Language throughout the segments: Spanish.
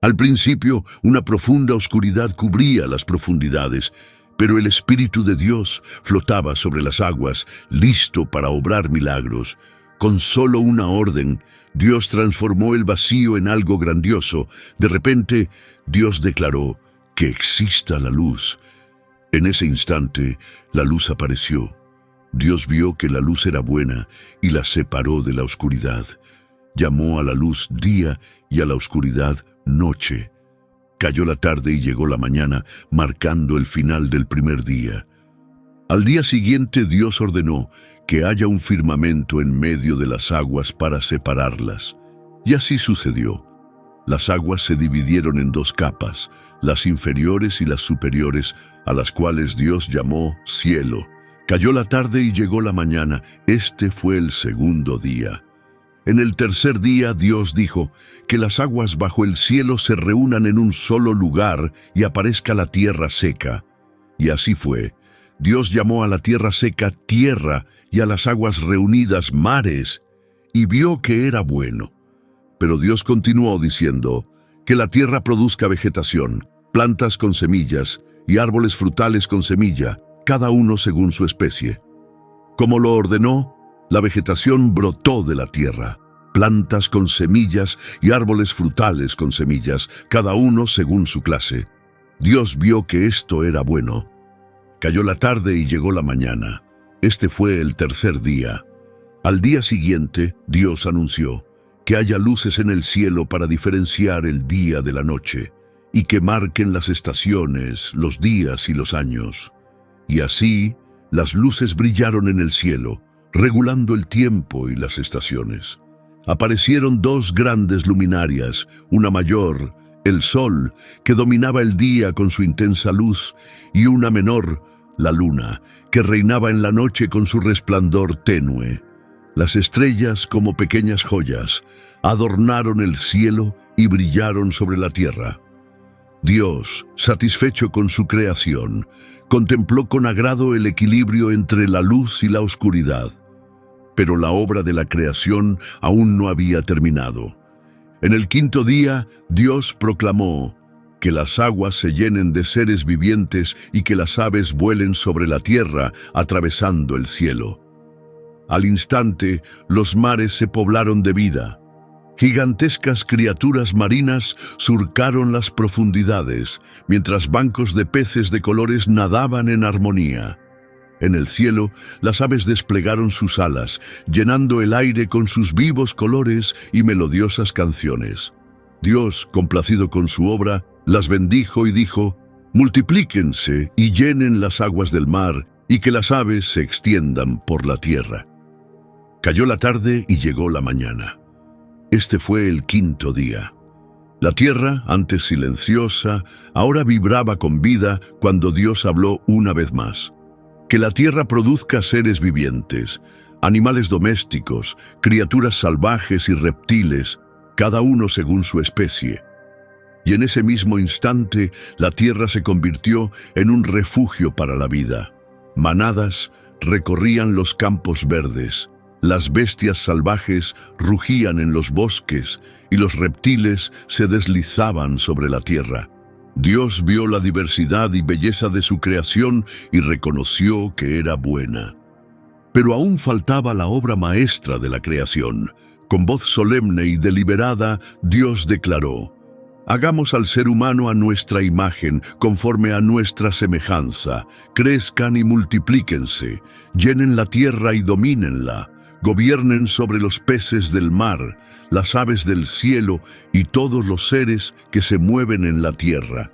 Al principio, una profunda oscuridad cubría las profundidades, pero el Espíritu de Dios flotaba sobre las aguas, listo para obrar milagros. Con solo una orden, Dios transformó el vacío en algo grandioso. De repente, Dios declaró que exista la luz. En ese instante, la luz apareció. Dios vio que la luz era buena y la separó de la oscuridad. Llamó a la luz día y a la oscuridad noche. Cayó la tarde y llegó la mañana, marcando el final del primer día. Al día siguiente Dios ordenó que haya un firmamento en medio de las aguas para separarlas. Y así sucedió. Las aguas se dividieron en dos capas, las inferiores y las superiores, a las cuales Dios llamó cielo. Cayó la tarde y llegó la mañana. Este fue el segundo día. En el tercer día Dios dijo que las aguas bajo el cielo se reúnan en un solo lugar y aparezca la tierra seca. Y así fue. Dios llamó a la tierra seca tierra y a las aguas reunidas mares, y vio que era bueno. Pero Dios continuó diciendo que la tierra produzca vegetación, plantas con semillas y árboles frutales con semilla, cada uno según su especie. Como lo ordenó, la vegetación brotó de la tierra, plantas con semillas y árboles frutales con semillas, cada uno según su clase. Dios vio que esto era bueno. Cayó la tarde y llegó la mañana. Este fue el tercer día. Al día siguiente, Dios anunció que haya luces en el cielo para diferenciar el día de la noche, y que marquen las estaciones, los días y los años. Y así, las luces brillaron en el cielo, regulando el tiempo y las estaciones. Aparecieron dos grandes luminarias, una mayor, el sol, que dominaba el día con su intensa luz, y una menor, la luna, que reinaba en la noche con su resplandor tenue. Las estrellas, como pequeñas joyas, adornaron el cielo y brillaron sobre la tierra. Dios, satisfecho con su creación, contempló con agrado el equilibrio entre la luz y la oscuridad. Pero la obra de la creación aún no había terminado. En el quinto día, Dios proclamó que las aguas se llenen de seres vivientes y que las aves vuelen sobre la tierra, atravesando el cielo. Al instante, los mares se poblaron de vida. Gigantescas criaturas marinas surcaron las profundidades, mientras bancos de peces de colores nadaban en armonía. En el cielo, las aves desplegaron sus alas, llenando el aire con sus vivos colores y melodiosas canciones. Dios, complacido con su obra, las bendijo y dijo: «Multiplíquense y llenen las aguas del mar, y que las aves se extiendan por la tierra». Cayó la tarde y llegó la mañana. Este fue el quinto día. La tierra, antes silenciosa, ahora vibraba con vida cuando Dios habló una vez más. Que la tierra produzca seres vivientes, animales domésticos, criaturas salvajes y reptiles, cada uno según su especie. Y en ese mismo instante, la tierra se convirtió en un refugio para la vida. Manadas recorrían los campos verdes. Las bestias salvajes rugían en los bosques y los reptiles se deslizaban sobre la tierra. Dios vio la diversidad y belleza de su creación y reconoció que era buena. Pero aún faltaba la obra maestra de la creación. Con voz solemne y deliberada, Dios declaró: «Hagamos al ser humano a nuestra imagen, conforme a nuestra semejanza. Crezcan y multiplíquense, llenen la tierra y domínenla. Gobiernen sobre los peces del mar, las aves del cielo y todos los seres que se mueven en la tierra».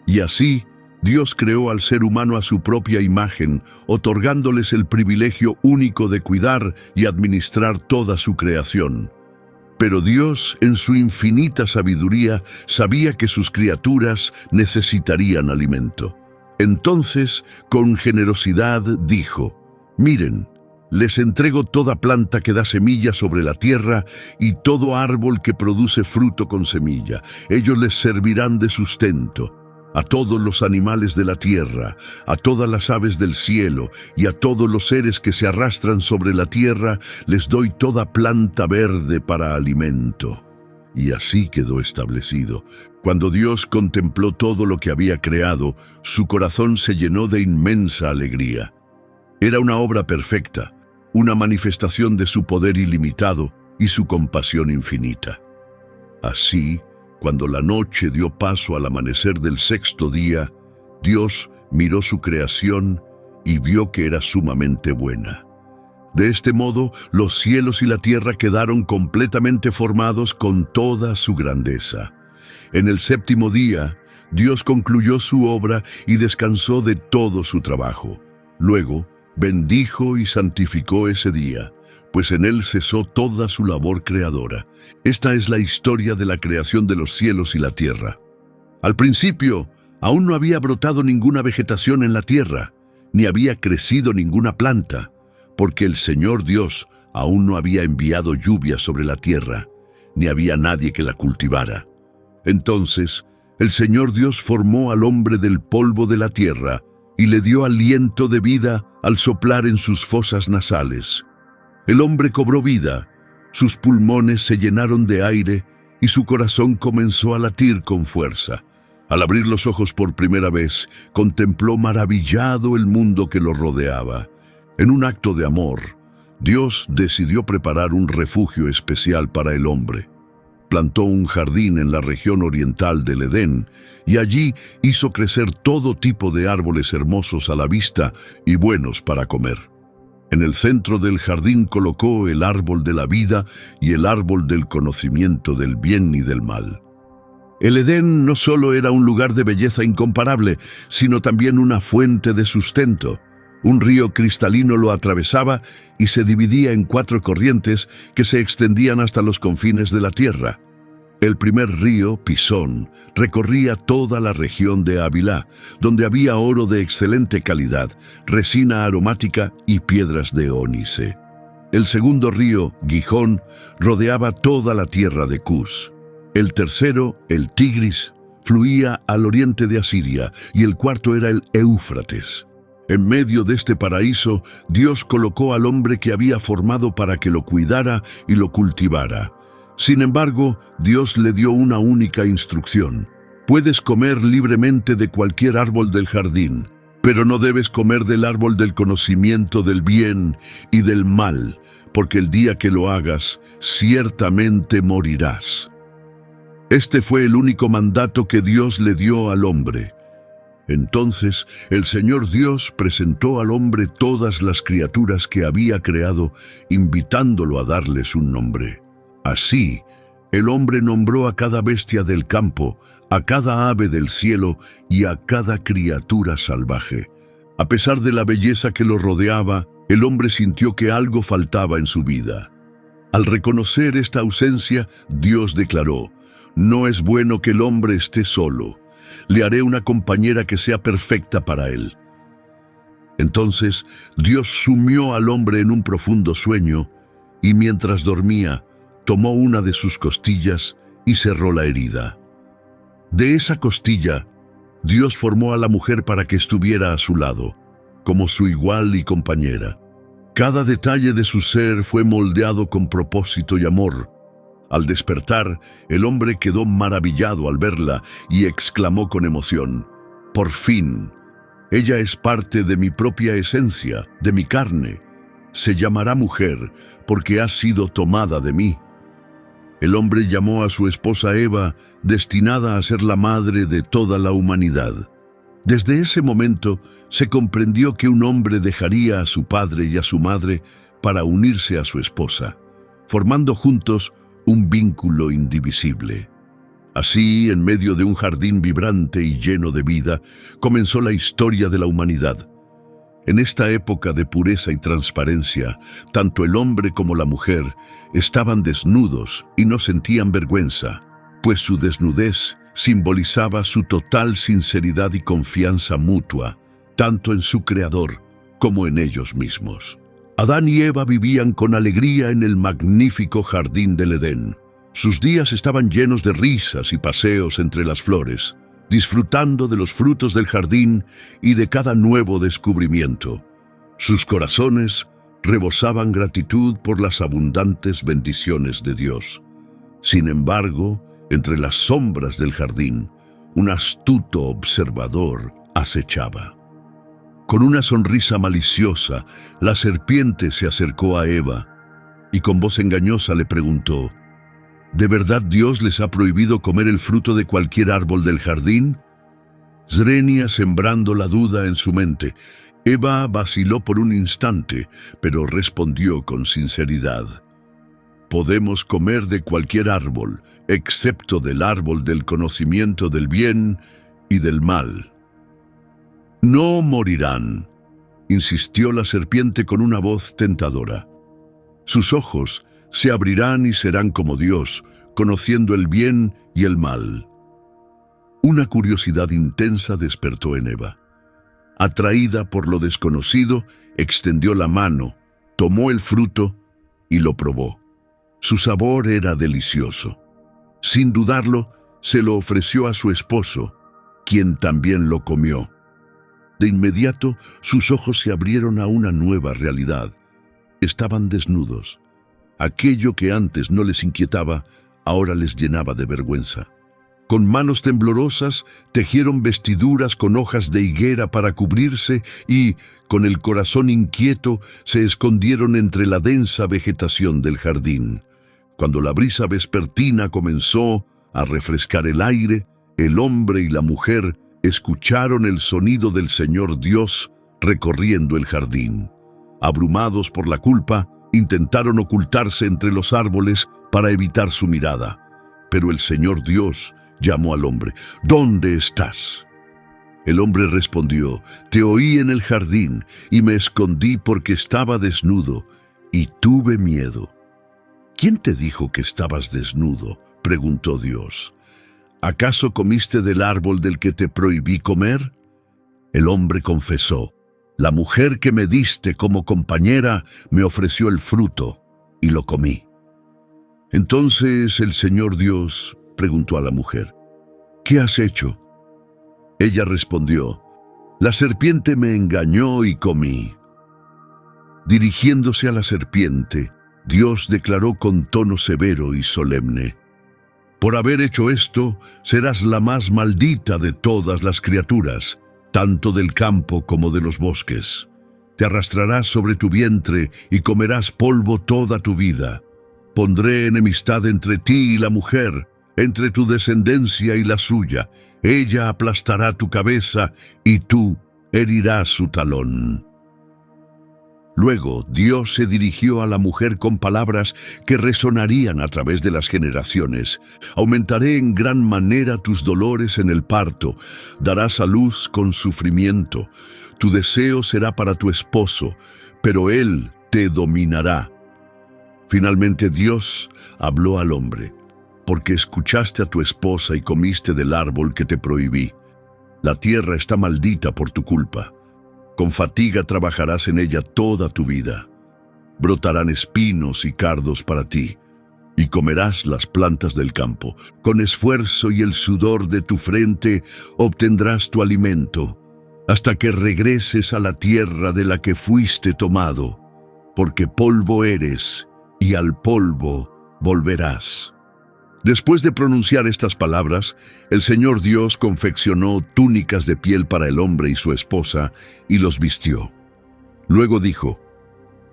Y así, Dios creó al ser humano a su propia imagen, otorgándoles el privilegio único de cuidar y administrar toda su creación. Pero Dios, en su infinita sabiduría, sabía que sus criaturas necesitarían alimento. Entonces, con generosidad dijo: «Miren, les entrego toda planta que da semilla sobre la tierra y todo árbol que produce fruto con semilla. Ellos les servirán de sustento. A todos los animales de la tierra, a todas las aves del cielo y a todos los seres que se arrastran sobre la tierra, les doy toda planta verde para alimento». Y así quedó establecido. Cuando Dios contempló todo lo que había creado, su corazón se llenó de inmensa alegría. Era una obra perfecta, una manifestación de su poder ilimitado y su compasión infinita. Así, cuando la noche dio paso al amanecer del sexto día, Dios miró su creación y vio que era sumamente buena. De este modo, los cielos y la tierra quedaron completamente formados con toda su grandeza. En el séptimo día, Dios concluyó su obra y descansó de todo su trabajo. Luego, bendijo y santificó ese día, pues en él cesó toda su labor creadora. Esta es la historia de la creación de los cielos y la tierra. Al principio, aún no había brotado ninguna vegetación en la tierra, ni había crecido ninguna planta, porque el Señor Dios aún no había enviado lluvia sobre la tierra, ni había nadie que la cultivara. Entonces, el Señor Dios formó al hombre del polvo de la tierra y le dio aliento de vida al soplar en sus fosas nasales. El hombre cobró vida, sus pulmones se llenaron de aire y su corazón comenzó a latir con fuerza. Al abrir los ojos por primera vez, contempló maravillado el mundo que lo rodeaba. En un acto de amor, Dios decidió preparar un refugio especial para el hombre. Plantó un jardín en la región oriental del Edén y allí hizo crecer todo tipo de árboles hermosos a la vista y buenos para comer. En el centro del jardín colocó el árbol de la vida y el árbol del conocimiento del bien y del mal. El Edén no solo era un lugar de belleza incomparable, sino también una fuente de sustento. Un río cristalino lo atravesaba y se dividía en 4 corrientes que se extendían hasta los confines de la tierra. El primer río, Pisón, recorría toda la región de Havilá, donde había oro de excelente calidad, resina aromática y piedras de ónice. El segundo río, Gihón, rodeaba toda la tierra de Cus. El tercero, el Tigris, fluía al oriente de Asiria, y el cuarto era el Éufrates. En medio de este paraíso, Dios colocó al hombre que había formado para que lo cuidara y lo cultivara. Sin embargo, Dios le dio una única instrucción. Puedes comer libremente de cualquier árbol del jardín, pero no debes comer del árbol del conocimiento del bien y del mal, porque el día que lo hagas, ciertamente morirás. Este fue el único mandato que Dios le dio al hombre. Entonces el Señor Dios presentó al hombre todas las criaturas que había creado, invitándolo a darles un nombre. Así, el hombre nombró a cada bestia del campo, a cada ave del cielo y a cada criatura salvaje. A pesar de la belleza que lo rodeaba, el hombre sintió que algo faltaba en su vida. Al reconocer esta ausencia, Dios declaró: «No es bueno que el hombre esté solo. Le haré una compañera que sea perfecta para él». Entonces Dios sumió al hombre en un profundo sueño y mientras dormía, tomó una de sus costillas y cerró la herida. De esa costilla, Dios formó a la mujer para que estuviera a su lado, como su igual y compañera. Cada detalle de su ser fue moldeado con propósito y amor. Al despertar, el hombre quedó maravillado al verla y exclamó con emoción: «Por fin, ella es parte de mi propia esencia, de mi carne. Se llamará mujer porque ha sido tomada de mí». El hombre llamó a su esposa Eva, destinada a ser la madre de toda la humanidad. Desde ese momento se comprendió que un hombre dejaría a su padre y a su madre para unirse a su esposa, formando juntos un vínculo indivisible. Así, en medio de un jardín vibrante y lleno de vida, comenzó la historia de la humanidad. En esta época de pureza y transparencia, tanto el hombre como la mujer estaban desnudos y no sentían vergüenza, pues su desnudez simbolizaba su total sinceridad y confianza mutua, tanto en su Creador como en ellos mismos. Adán y Eva vivían con alegría en el magnífico jardín del Edén. Sus días estaban llenos de risas y paseos entre las flores, disfrutando de los frutos del jardín y de cada nuevo descubrimiento. Sus corazones rebosaban gratitud por las abundantes bendiciones de Dios. Sin embargo, entre las sombras del jardín, un astuto observador acechaba. Con una sonrisa maliciosa, la serpiente se acercó a Eva y con voz engañosa le preguntó: ¿De verdad Dios les ha prohibido comer el fruto de cualquier árbol del jardín? Zrenia sembrando la duda en su mente. Eva vaciló por un instante, pero respondió con sinceridad: Podemos comer de cualquier árbol, excepto del árbol del conocimiento del bien y del mal. No morirán, insistió la serpiente con una voz tentadora. Sus ojos se abrirán y serán como Dios, conociendo el bien y el mal. Una curiosidad intensa despertó en Eva. Atraída por lo desconocido, extendió la mano, tomó el fruto y lo probó. Su sabor era delicioso. Sin dudarlo, se lo ofreció a su esposo, quien también lo comió. De inmediato, sus ojos se abrieron a una nueva realidad. Estaban desnudos. Aquello que antes no les inquietaba, ahora les llenaba de vergüenza. Con manos temblorosas, tejieron vestiduras con hojas de higuera para cubrirse y, con el corazón inquieto, se escondieron entre la densa vegetación del jardín. Cuando la brisa vespertina comenzó a refrescar el aire, el hombre y la mujer escucharon el sonido del Señor Dios recorriendo el jardín. Abrumados por la culpa, intentaron ocultarse entre los árboles para evitar su mirada. Pero el Señor Dios llamó al hombre: ¿Dónde estás? El hombre respondió: Te oí en el jardín y me escondí porque estaba desnudo y tuve miedo. ¿Quién te dijo que estabas desnudo?, preguntó Dios. ¿Acaso comiste del árbol del que te prohibí comer? El hombre confesó: La mujer que me diste como compañera me ofreció el fruto y lo comí. Entonces el Señor Dios preguntó a la mujer: ¿Qué has hecho? Ella respondió: La serpiente me engañó y comí. Dirigiéndose a la serpiente, Dios declaró con tono severo y solemne: Por haber hecho esto, serás la más maldita de todas las criaturas, tanto del campo como de los bosques. Te arrastrarás sobre tu vientre y comerás polvo toda tu vida. Pondré enemistad entre ti y la mujer, entre tu descendencia y la suya. Ella aplastará tu cabeza y tú herirás su talón. Luego Dios se dirigió a la mujer con palabras que resonarían a través de las generaciones. Aumentaré en gran manera tus dolores en el parto. Darás a luz con sufrimiento. Tu deseo será para tu esposo, pero él te dominará. Finalmente Dios habló al hombre: Porque escuchaste a tu esposa y comiste del árbol que te prohibí. La tierra está maldita por tu culpa. Con fatiga trabajarás en ella toda tu vida. Brotarán espinos y cardos para ti, y comerás las plantas del campo. Con esfuerzo y el sudor de tu frente obtendrás tu alimento, hasta que regreses a la tierra de la que fuiste tomado, porque polvo eres, y al polvo volverás. Después de pronunciar estas palabras, el Señor Dios confeccionó túnicas de piel para el hombre y su esposa y los vistió. Luego dijo: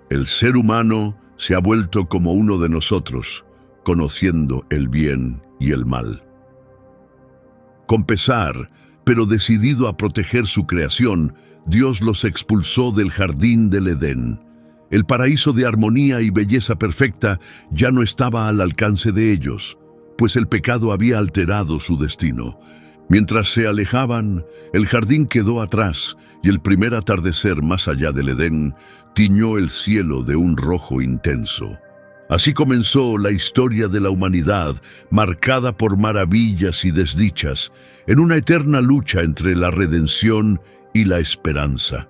El ser humano se ha vuelto como uno de nosotros, conociendo el bien y el mal. Con pesar, pero decidido a proteger su creación, Dios los expulsó del jardín del Edén. El paraíso de armonía y belleza perfecta ya no estaba al alcance de ellos, pues el pecado había alterado su destino. Mientras se alejaban, el jardín quedó atrás y el primer atardecer más allá del Edén tiñó el cielo de un rojo intenso. Así comenzó la historia de la humanidad, marcada por maravillas y desdichas, en una eterna lucha entre la redención y la esperanza.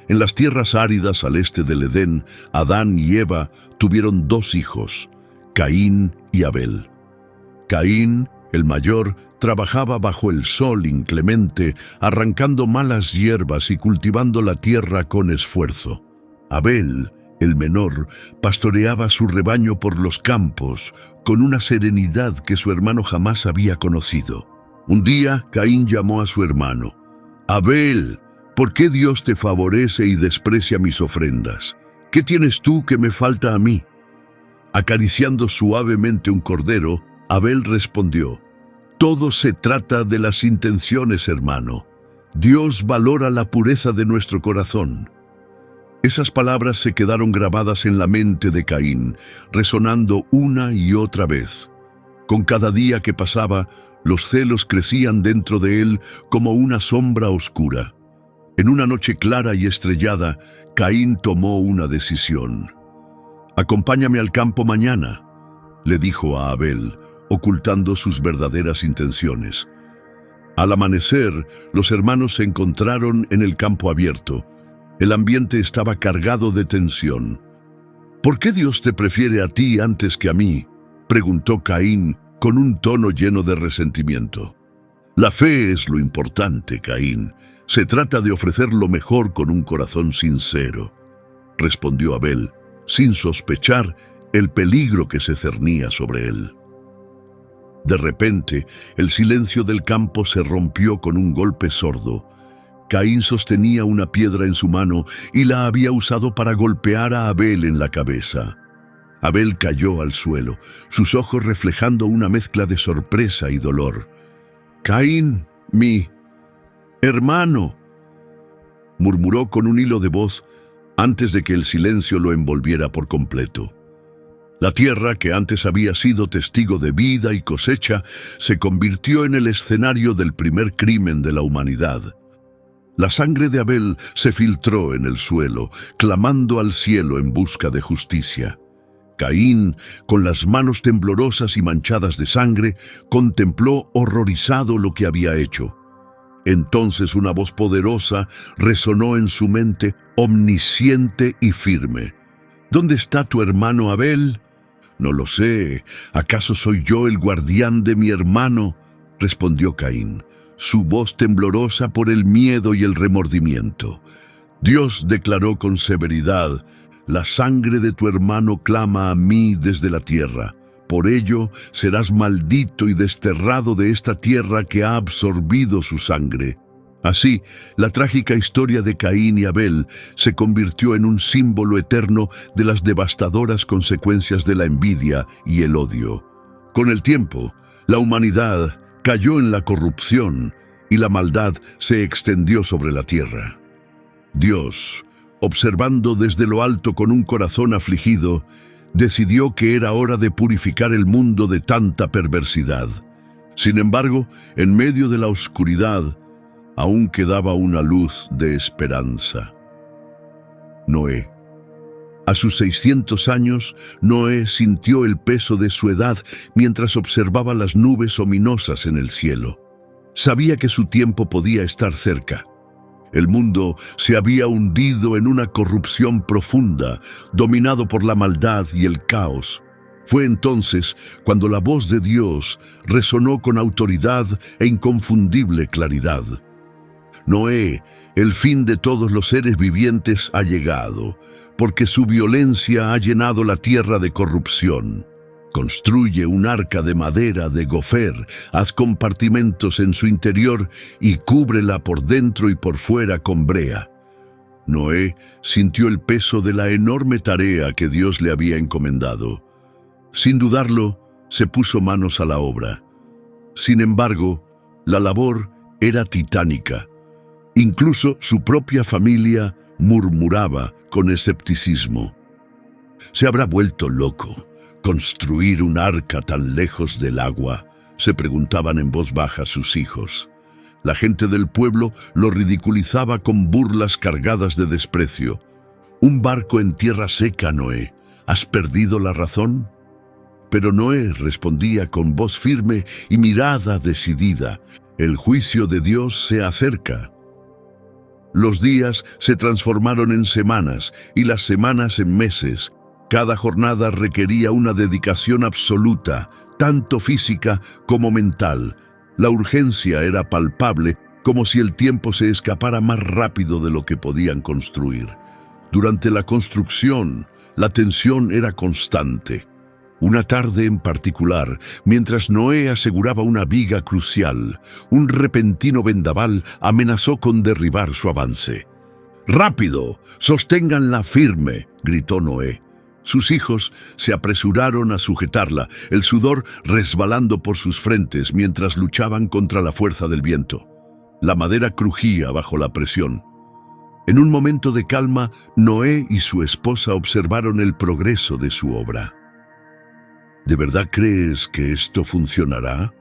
En las tierras áridas al este del Edén, Adán y Eva tuvieron 2 hijos, Caín y Abel. Caín, el mayor, trabajaba bajo el sol inclemente, arrancando malas hierbas y cultivando la tierra con esfuerzo. Abel, El menor pastoreaba su rebaño por los campos con una serenidad que su hermano jamás había conocido. Un día, Caín llamó a su hermano. «Abel, ¿por qué Dios te favorece y desprecia mis ofrendas? ¿Qué tienes tú que me falta a mí?» Acariciando suavemente un cordero, Abel respondió: «Todo se trata de las intenciones, hermano. Dios valora la pureza de nuestro corazón». Esas palabras se quedaron grabadas en la mente de Caín, resonando una y otra vez. Con cada día que pasaba, los celos crecían dentro de él como una sombra oscura. En una noche clara y estrellada, Caín tomó una decisión. «Acompáñame al campo mañana», le dijo a Abel, ocultando sus verdaderas intenciones. Al amanecer, los hermanos se encontraron en el campo abierto. El ambiente estaba cargado de tensión. «¿Por qué Dios te prefiere a ti antes que a mí?», preguntó Caín con un tono lleno de resentimiento. «La fe es lo importante, Caín. Se trata de ofrecer lo mejor con un corazón sincero», respondió Abel, sin sospechar el peligro que se cernía sobre él. De repente, el silencio del campo se rompió con un golpe sordo. Caín sostenía una piedra en su mano y la había usado para golpear a Abel en la cabeza. Abel cayó al suelo, sus ojos reflejando una mezcla de sorpresa y dolor. «Caín, mi hermano», murmuró con un hilo de voz antes de que el silencio lo envolviera por completo. La tierra, que antes había sido testigo de vida y cosecha, se convirtió en el escenario del primer crimen de la humanidad. La sangre de Abel se filtró en el suelo, clamando al cielo en busca de justicia. Caín, con las manos temblorosas y manchadas de sangre, contempló horrorizado lo que había hecho. Entonces una voz poderosa resonó en su mente, omnisciente y firme. «¿Dónde está tu hermano Abel?» «No lo sé. ¿Acaso soy yo el guardián de mi hermano?», respondió Caín, su voz temblorosa por el miedo y el remordimiento. Dios declaró con severidad: «La sangre de tu hermano clama a mí desde la tierra. Por ello serás maldito y desterrado de esta tierra que ha absorbido su sangre». Así, la trágica historia de Caín y Abel se convirtió en un símbolo eterno de las devastadoras consecuencias de la envidia y el odio. Con el tiempo, la humanidad cayó en la corrupción y la maldad se extendió sobre la tierra. Dios, observando desde lo alto con un corazón afligido, decidió que era hora de purificar el mundo de tanta perversidad. Sin embargo, en medio de la oscuridad, aún quedaba una luz de esperanza. Noé. A sus 600 años, Noé sintió el peso de su edad mientras observaba las nubes ominosas en el cielo. Sabía que su tiempo podía estar cerca. El mundo se había hundido en una corrupción profunda, dominado por la maldad y el caos. Fue entonces cuando la voz de Dios resonó con autoridad e inconfundible claridad. «Noé, el fin de todos los seres vivientes ha llegado, porque su violencia ha llenado la tierra de corrupción. Construye un arca de madera de gofer, haz compartimentos en su interior y cúbrela por dentro y por fuera con brea». Noé sintió el peso de la enorme tarea que Dios le había encomendado. Sin dudarlo, se puso manos a la obra. Sin embargo, la labor era titánica. Incluso su propia familia murmuraba con escepticismo. «¿Se habrá vuelto loco? ¿Construir un arca tan lejos del agua?», se preguntaban en voz baja sus hijos. La gente del pueblo lo ridiculizaba con burlas cargadas de desprecio. «Un barco en tierra seca, Noé. ¿Has perdido la razón?». Pero Noé respondía con voz firme y mirada decidida: «El juicio de Dios se acerca». Los días se transformaron en semanas y las semanas en meses. Cada jornada requería una dedicación absoluta, tanto física como mental. La urgencia era palpable, como si el tiempo se escapara más rápido de lo que podían construir. Durante la construcción, La tensión era constante. Una tarde en particular, mientras Noé aseguraba una viga crucial, un repentino vendaval amenazó con derribar su avance. «¡Rápido! ¡Sosténganla firme!», gritó Noé. Sus hijos se apresuraron a sujetarla, el sudor resbalando por sus frentes mientras luchaban contra la fuerza del viento. La madera crujía bajo la presión. En un momento de calma, Noé y su esposa observaron el progreso de su obra. «¿De verdad crees que esto funcionará?»,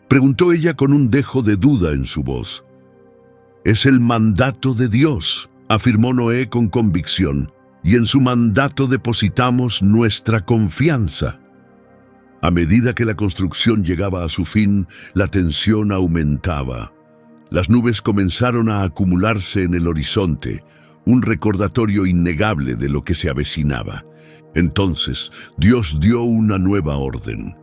preguntó ella con un dejo de duda en su voz. «Es el mandato de Dios», afirmó Noé con convicción, «y en su mandato depositamos nuestra confianza». A medida que la construcción llegaba a su fin, la tensión aumentaba. Las nubes comenzaron a acumularse en el horizonte, un recordatorio innegable de lo que se avecinaba. Entonces, Dios dio una nueva orden.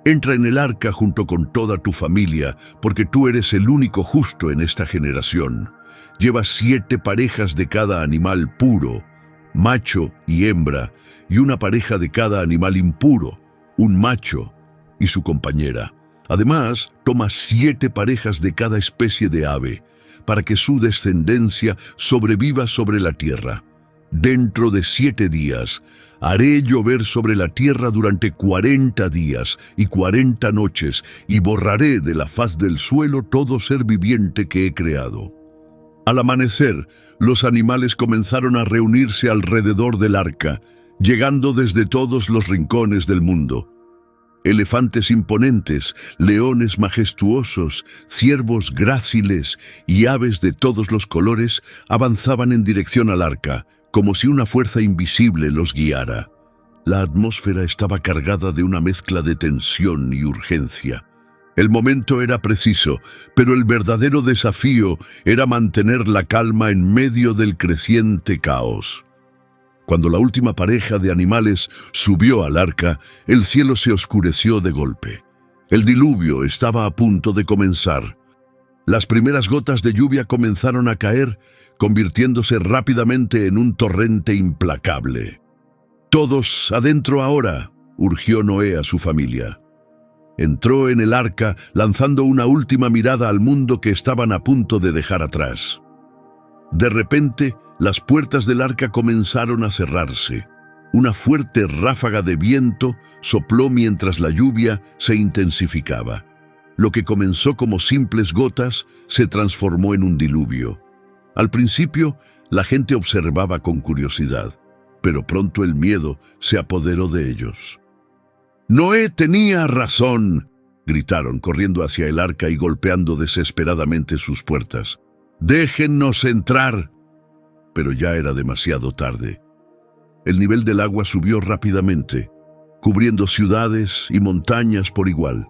«Entra en el arca junto con toda tu familia, porque tú eres el único justo en esta generación. Lleva 7 parejas de cada animal puro, macho y hembra, y una pareja de cada animal impuro, un macho y su compañera. Además, toma 7 parejas de cada especie de ave, para que su descendencia sobreviva sobre la tierra. Dentro de 7 días, haré llover sobre la tierra durante 40 días y 40 noches, y borraré de la faz del suelo todo ser viviente que he creado». Al amanecer, los animales comenzaron a reunirse alrededor del arca, llegando desde todos los rincones del mundo. Elefantes imponentes, leones majestuosos, ciervos gráciles y aves de todos los colores avanzaban en dirección al arca, como si una fuerza invisible los guiara. La atmósfera estaba cargada de una mezcla de tensión y urgencia. El momento era preciso, pero el verdadero desafío era mantener la calma en medio del creciente caos. Cuando la última pareja de animales subió al arca, el cielo se oscureció de golpe. El diluvio estaba a punto de comenzar. Las primeras gotas de lluvia comenzaron a caer, convirtiéndose rápidamente en un torrente implacable. «Todos adentro ahora», urgió Noé a su familia. Entró en el arca, lanzando una última mirada al mundo que estaban a punto de dejar atrás. De repente, las puertas del arca comenzaron a cerrarse. Una fuerte ráfaga de viento sopló mientras la lluvia se intensificaba. Lo que comenzó como simples gotas se transformó en un diluvio. Al principio, la gente observaba con curiosidad, pero pronto el miedo se apoderó de ellos. «Noé tenía razón», gritaron, corriendo hacia el arca y golpeando desesperadamente sus puertas. «¡Déjennos entrar!». Pero ya era demasiado tarde. El nivel del agua subió rápidamente, cubriendo ciudades y montañas por igual.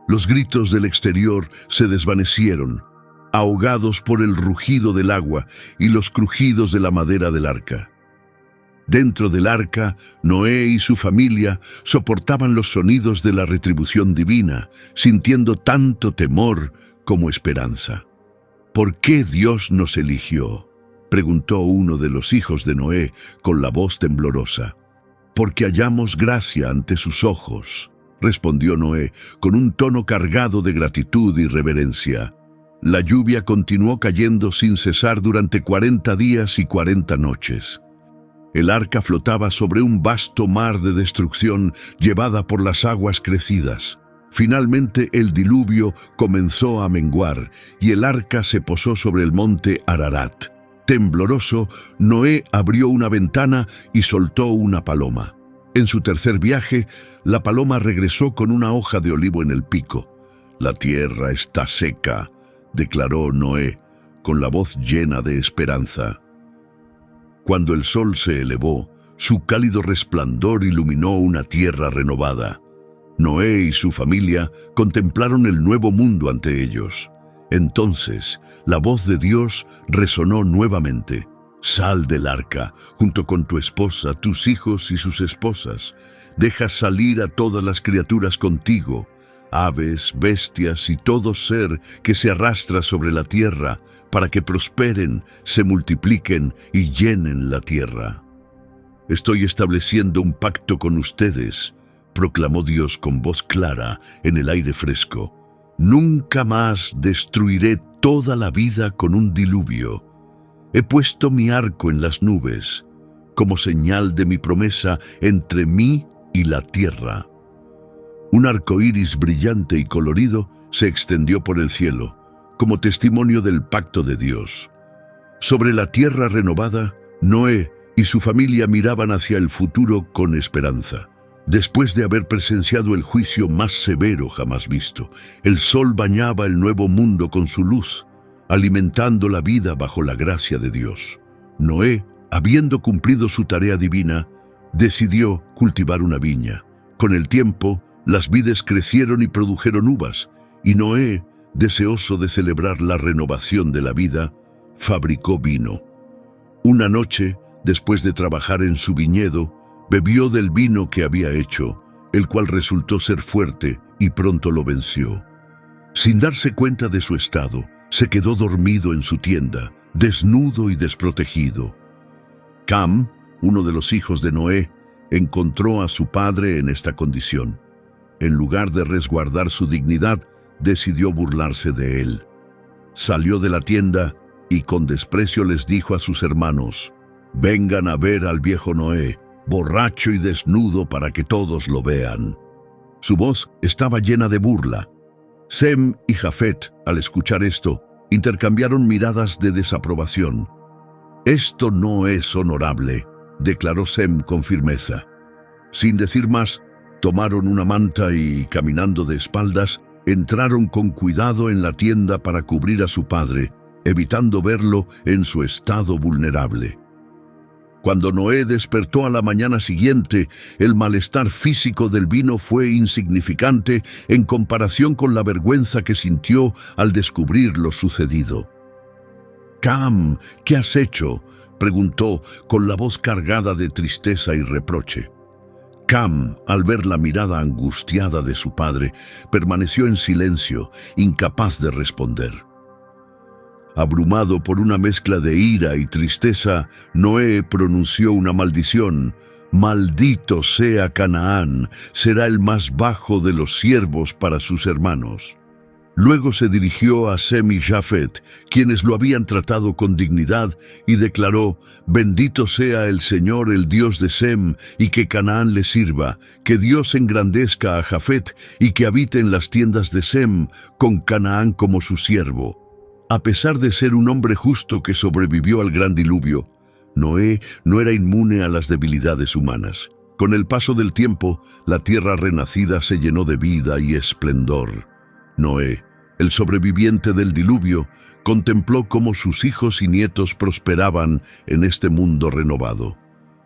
Los gritos del exterior se desvanecieron, ahogados por el rugido del agua y los crujidos de la madera del arca. Dentro del arca, Noé y su familia soportaban los sonidos de la retribución divina, sintiendo tanto temor como esperanza. «¿Por qué Dios nos eligió?», preguntó uno de los hijos de Noé con la voz temblorosa. «Porque hallamos gracia ante sus ojos», respondió Noé con un tono cargado de gratitud y reverencia. La lluvia continuó cayendo sin cesar durante 40 días y 40 noches. El arca flotaba sobre un vasto mar de destrucción llevada por las aguas crecidas. Finalmente el diluvio comenzó a menguar y el arca se posó sobre el monte Ararat. Tembloroso, Noé abrió una ventana y soltó una paloma. En su tercer viaje, la paloma regresó con una hoja de olivo en el pico. «La tierra está seca», declaró Noé, con la voz llena de esperanza. Cuando el sol se elevó, su cálido resplandor iluminó una tierra renovada. Noé y su familia contemplaron el nuevo mundo ante ellos. Entonces, la voz de Dios resonó nuevamente. «Sal del arca, junto con tu esposa, tus hijos y sus esposas. Deja salir a todas las criaturas contigo, aves, bestias y todo ser que se arrastra sobre la tierra, para que prosperen, se multipliquen y llenen la tierra». Estoy estableciendo un pacto con ustedes, proclamó Dios con voz clara en el aire fresco. Nunca más destruiré toda la vida con un diluvio. He puesto mi arco en las nubes, como señal de mi promesa entre mí y la tierra. Un arco iris brillante y colorido se extendió por el cielo, como testimonio del pacto de Dios. Sobre la tierra renovada, Noé y su familia miraban hacia el futuro con esperanza. Después de haber presenciado el juicio más severo jamás visto, el sol bañaba el nuevo mundo con su luz, alimentando la vida bajo la gracia de Dios. Noé, habiendo cumplido su tarea divina, decidió cultivar una viña. Con el tiempo, las vides crecieron y produjeron uvas, y Noé, deseoso de celebrar la renovación de la vida, fabricó vino. Una noche, después de trabajar en su viñedo, bebió del vino que había hecho, el cual resultó ser fuerte y pronto lo venció. Sin darse cuenta de su estado, se quedó dormido en su tienda, desnudo y desprotegido. Cam, uno de los hijos de Noé, encontró a su padre en esta condición. En lugar de resguardar su dignidad, decidió burlarse de él. Salió de la tienda y con desprecio les dijo a sus hermanos: «Vengan a ver al viejo Noé, borracho y desnudo para que todos lo vean». Su voz estaba llena de burla. Sem y Jafet, al escuchar esto, intercambiaron miradas de desaprobación. «Esto no es honorable», declaró Sem con firmeza. Sin decir más, tomaron una manta y, caminando de espaldas, entraron con cuidado en la tienda para cubrir a su padre, evitando verlo en su estado vulnerable. Cuando Noé despertó a la mañana siguiente, el malestar físico del vino fue insignificante en comparación con la vergüenza que sintió al descubrir lo sucedido. «Cam, ¿qué has hecho?», preguntó con la voz cargada de tristeza y reproche. Cam, al ver la mirada angustiada de su padre, permaneció en silencio, incapaz de responder. Abrumado por una mezcla de ira y tristeza, Noé pronunció una maldición. «Maldito sea Canaán, será el más bajo de los siervos para sus hermanos». Luego se dirigió a Sem y Jafet, quienes lo habían tratado con dignidad, y declaró: «Bendito sea el Señor, el Dios de Sem, y que Canaán le sirva, que Dios engrandezca a Jafet, y que habite en las tiendas de Sem, con Canaán como su siervo». A pesar de ser un hombre justo que sobrevivió al gran diluvio, Noé no era inmune a las debilidades humanas. Con el paso del tiempo, la tierra renacida se llenó de vida y esplendor. Noé, el sobreviviente del diluvio, contempló cómo sus hijos y nietos prosperaban en este mundo renovado.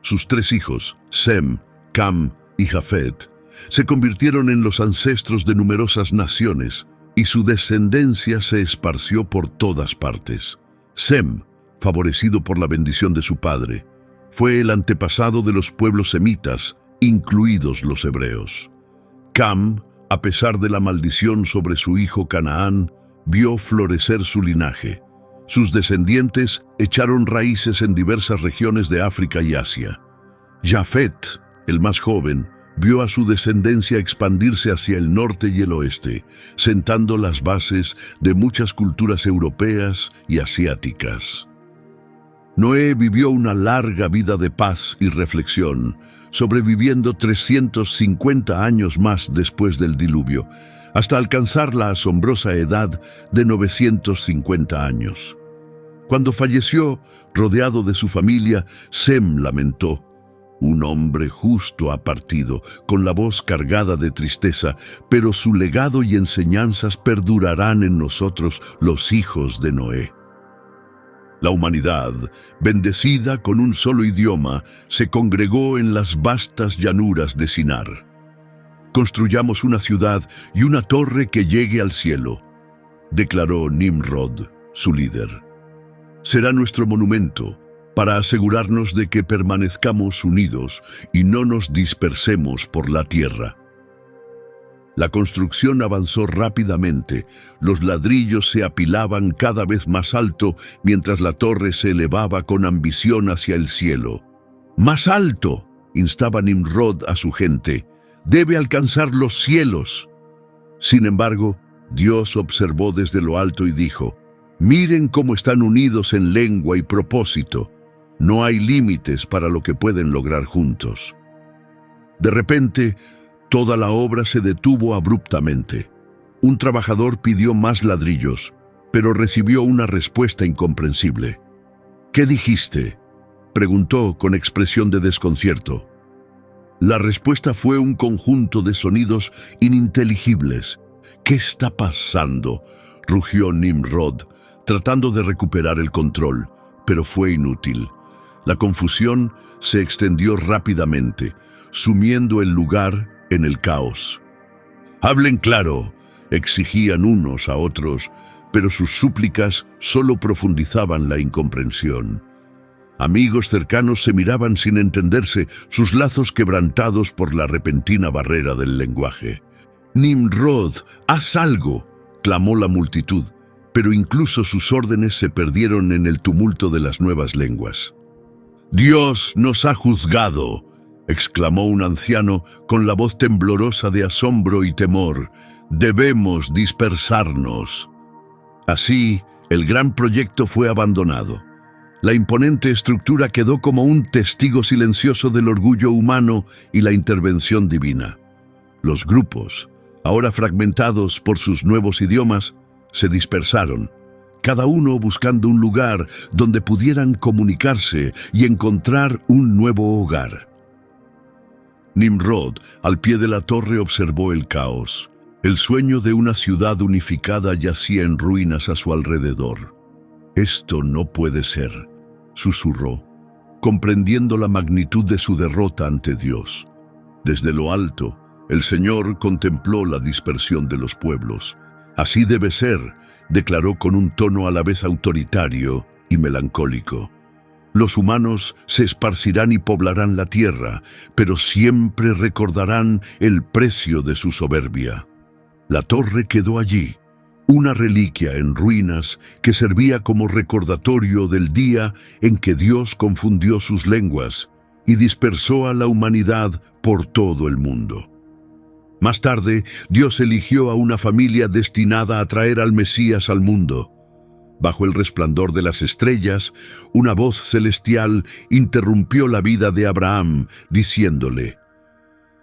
Sus 3 hijos, Sem, Cam y Jafet, se convirtieron en los ancestros de numerosas naciones, y su descendencia se esparció por todas partes. Sem, favorecido por la bendición de su padre, fue el antepasado de los pueblos semitas, incluidos los hebreos. Cam, a pesar de la maldición sobre su hijo Canaán, vio florecer su linaje. Sus descendientes echaron raíces en diversas regiones de África y Asia. Jafet, el más joven, vio a su descendencia expandirse hacia el norte y el oeste, sentando las bases de muchas culturas europeas y asiáticas. Noé vivió una larga vida de paz y reflexión, sobreviviendo 350 años más después del diluvio, hasta alcanzar la asombrosa edad de 950 años. Cuando falleció, rodeado de su familia, Sem lamentó: «Un hombre justo ha partido, con la voz cargada de tristeza, pero su legado y enseñanzas perdurarán en nosotros, los hijos de Noé». La humanidad, bendecida con un solo idioma, se congregó en las vastas llanuras de Sinar. «Construyamos una ciudad y una torre que llegue al cielo», declaró Nimrod, su líder. «Será nuestro monumento, para asegurarnos de que permanezcamos unidos y no nos dispersemos por la tierra». La construcción avanzó rápidamente, los ladrillos se apilaban cada vez más alto mientras la torre se elevaba con ambición hacia el cielo. Más alto, instaba Nimrod a su gente, debe alcanzar los cielos. Sin embargo, Dios observó desde lo alto y dijo, miren cómo están unidos en lengua y propósito. No hay límites para lo que pueden lograr juntos. De repente, toda la obra se detuvo abruptamente. Un trabajador pidió más ladrillos, pero recibió una respuesta incomprensible. ¿Qué dijiste?, preguntó con expresión de desconcierto. La respuesta fue un conjunto de sonidos ininteligibles. ¿Qué está pasando?, rugió Nimrod, tratando de recuperar el control, pero fue inútil. La confusión se extendió rápidamente, sumiendo el lugar en el caos. «Hablen claro», exigían unos a otros, pero sus súplicas solo profundizaban la incomprensión. Amigos cercanos se miraban sin entenderse, sus lazos quebrantados por la repentina barrera del lenguaje. «Nimrod, haz algo», clamó la multitud, pero incluso sus órdenes se perdieron en el tumulto de las nuevas lenguas. «Dios nos ha juzgado», exclamó un anciano con la voz temblorosa de asombro y temor. «Debemos dispersarnos». Así, el gran proyecto fue abandonado. La imponente estructura quedó como un testigo silencioso del orgullo humano y la intervención divina. Los grupos, ahora fragmentados por sus nuevos idiomas, se dispersaron, cada uno buscando un lugar donde pudieran comunicarse y encontrar un nuevo hogar. Nimrod, al pie de la torre, observó el caos. El sueño de una ciudad unificada yacía en ruinas a su alrededor. «Esto no puede ser», susurró, comprendiendo la magnitud de su derrota ante Dios. Desde lo alto, el Señor contempló la dispersión de los pueblos. «Así debe ser», declaró con un tono a la vez autoritario y melancólico. «Los humanos se esparcirán y poblarán la tierra, pero siempre recordarán el precio de su soberbia». La torre quedó allí, una reliquia en ruinas que servía como recordatorio del día en que Dios confundió sus lenguas y dispersó a la humanidad por todo el mundo. Más tarde, Dios eligió a una familia destinada a traer al Mesías al mundo. Bajo el resplandor de las estrellas, una voz celestial interrumpió la vida de Abraham, diciéndole: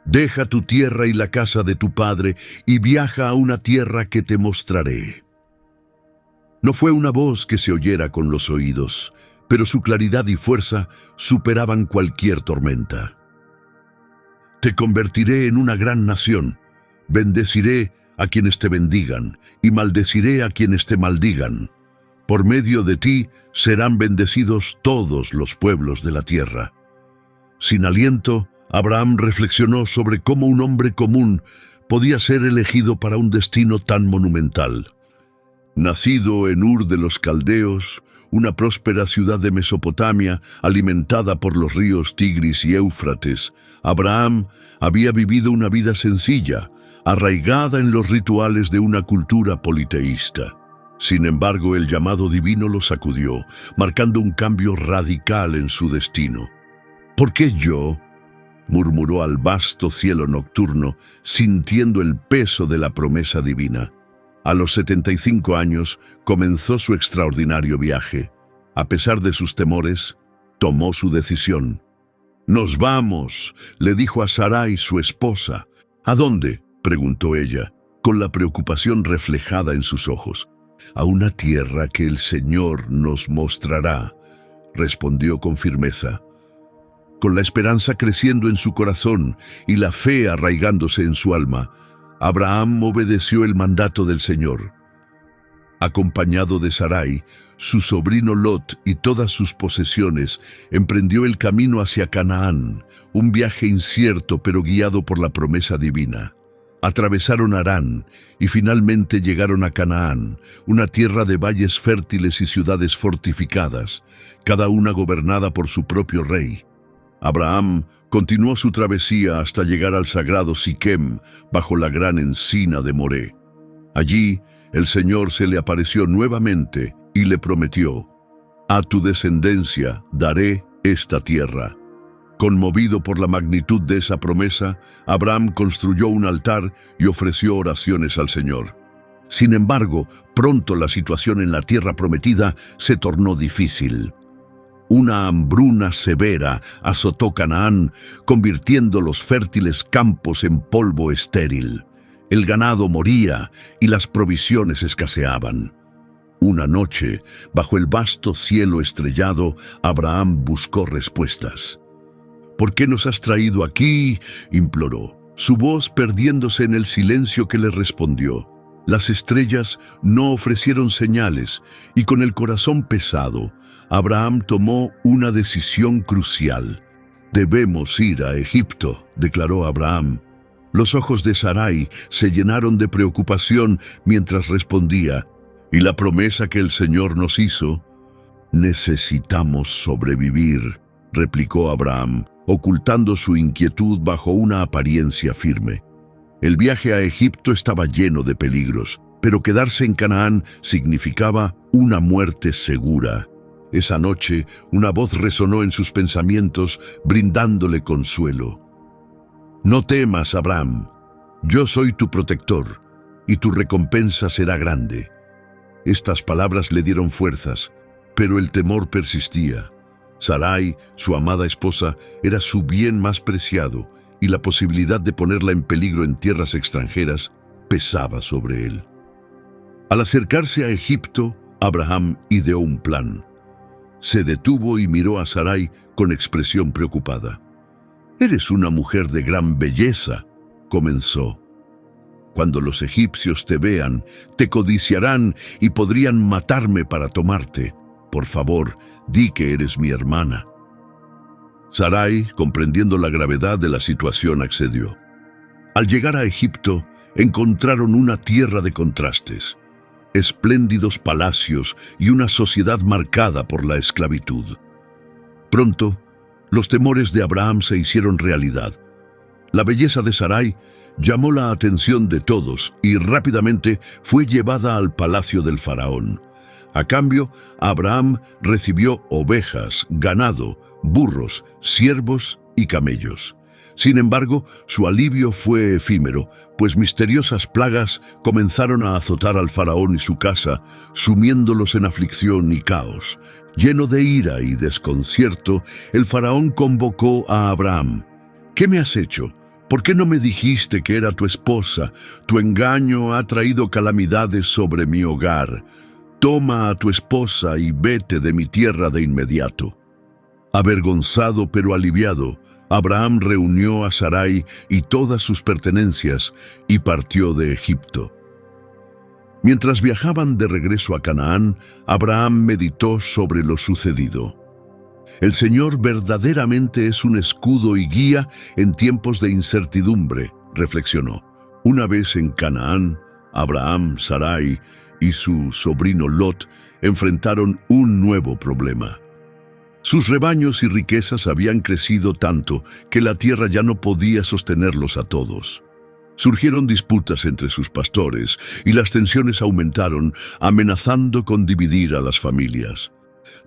«Deja tu tierra y la casa de tu padre y viaja a una tierra que te mostraré». No fue una voz que se oyera con los oídos, pero su claridad y fuerza superaban cualquier tormenta. «Te convertiré en una gran nación, bendeciré a quienes te bendigan y maldeciré a quienes te maldigan. Por medio de ti serán bendecidos todos los pueblos de la tierra». Sin aliento, Abraham reflexionó sobre cómo un hombre común podía ser elegido para un destino tan monumental. Nacido en Ur de los Caldeos, una próspera ciudad de Mesopotamia alimentada por los ríos Tigris y Éufrates, Abraham había vivido una vida sencilla, arraigada en los rituales de una cultura politeísta. Sin embargo, el llamado divino lo sacudió, marcando un cambio radical en su destino. «¿Por qué yo?», murmuró al vasto cielo nocturno, sintiendo el peso de la promesa divina. A los 75 años comenzó su extraordinario viaje. A pesar de sus temores, tomó su decisión. «Nos vamos», le dijo a Sarai, su esposa. «¿A dónde?», preguntó ella, con la preocupación reflejada en sus ojos. «A una tierra que el Señor nos mostrará», respondió con firmeza. Con la esperanza creciendo en su corazón y la fe arraigándose en su alma, Abraham obedeció el mandato del Señor. Acompañado de Sarai, su sobrino Lot y todas sus posesiones, emprendió el camino hacia Canaán, un viaje incierto pero guiado por la promesa divina. Atravesaron Harán y finalmente llegaron a Canaán, una tierra de valles fértiles y ciudades fortificadas, cada una gobernada por su propio rey. Abraham continuó su travesía hasta llegar al sagrado Siquem, bajo la gran encina de Moré. Allí, el Señor se le apareció nuevamente y le prometió: «A tu descendencia daré esta tierra». Conmovido por la magnitud de esa promesa, Abraham construyó un altar y ofreció oraciones al Señor. Sin embargo, pronto la situación en la tierra prometida se tornó difícil. Una hambruna severa azotó Canaán, convirtiendo los fértiles campos en polvo estéril. El ganado moría y las provisiones escaseaban. Una noche, bajo el vasto cielo estrellado, Abraham buscó respuestas. «¿Por qué nos has traído aquí?», imploró, su voz perdiéndose en el silencio que le respondió. Las estrellas no ofrecieron señales, y con el corazón pesado, Abraham tomó una decisión crucial. «Debemos ir a Egipto», declaró Abraham. Los ojos de Sarai se llenaron de preocupación mientras respondía: «¿Y la promesa que el Señor nos hizo?». «Necesitamos sobrevivir», replicó Abraham, ocultando su inquietud bajo una apariencia firme. El viaje a Egipto estaba lleno de peligros, pero quedarse en Canaán significaba una muerte segura. Esa noche, una voz resonó en sus pensamientos, brindándole consuelo. «No temas, Abraham. Yo soy tu protector, y tu recompensa será grande». Estas palabras le dieron fuerzas, pero el temor persistía. Sarai, su amada esposa, era su bien más preciado, y la posibilidad de ponerla en peligro en tierras extranjeras pesaba sobre él. Al acercarse a Egipto, Abraham ideó un plan. Se detuvo y miró a Sarai con expresión preocupada. «Eres una mujer de gran belleza», comenzó. «Cuando los egipcios te vean, te codiciarán y podrían matarme para tomarte. Por favor, di que eres mi hermana». Sarai, comprendiendo la gravedad de la situación, accedió. Al llegar a Egipto, encontraron una tierra de contrastes, espléndidos palacios y una sociedad marcada por la esclavitud. Pronto, los temores de Abraham se hicieron realidad. La belleza de Sarai llamó la atención de todos y rápidamente fue llevada al palacio del faraón. A cambio, Abraham recibió ovejas, ganado, burros, siervos y camellos. Sin embargo, su alivio fue efímero, pues misteriosas plagas comenzaron a azotar al faraón y su casa, sumiéndolos en aflicción y caos. Lleno de ira y desconcierto, el faraón convocó a Abraham. «¿Qué me has hecho? ¿Por qué no me dijiste que era tu esposa? Tu engaño ha traído calamidades sobre mi hogar. Toma a tu esposa y vete de mi tierra de inmediato». Avergonzado pero aliviado, Abraham reunió a Sarai y todas sus pertenencias y partió de Egipto. Mientras viajaban de regreso a Canaán, Abraham meditó sobre lo sucedido. «El Señor verdaderamente es un escudo y guía en tiempos de incertidumbre», reflexionó. Una vez en Canaán, Abraham, Sarai y su sobrino Lot enfrentaron un nuevo problema. Sus rebaños y riquezas habían crecido tanto que la tierra ya no podía sostenerlos a todos. Surgieron disputas entre sus pastores y las tensiones aumentaron, amenazando con dividir a las familias.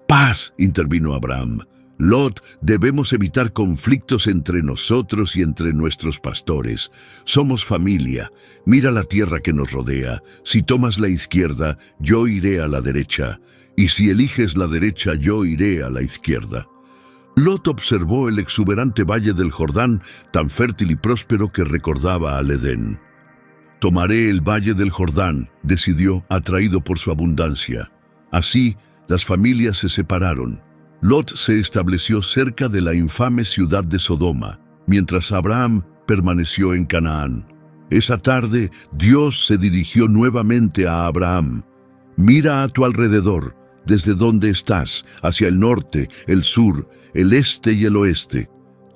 «Paz», intervino Abraham. «Lot, debemos evitar conflictos entre nosotros y entre nuestros pastores. Somos familia. Mira la tierra que nos rodea. Si tomas la izquierda, yo iré a la derecha. Y si eliges la derecha, yo iré a la izquierda». Lot observó el exuberante valle del Jordán, tan fértil y próspero que recordaba al Edén. «Tomaré el valle del Jordán», decidió, atraído por su abundancia. Así, las familias se separaron. Lot se estableció cerca de la infame ciudad de Sodoma, mientras Abraham permaneció en Canaán. Esa tarde, Dios se dirigió nuevamente a Abraham. «Mira a tu alrededor, desde donde estás, hacia el norte, el sur, el este y el oeste.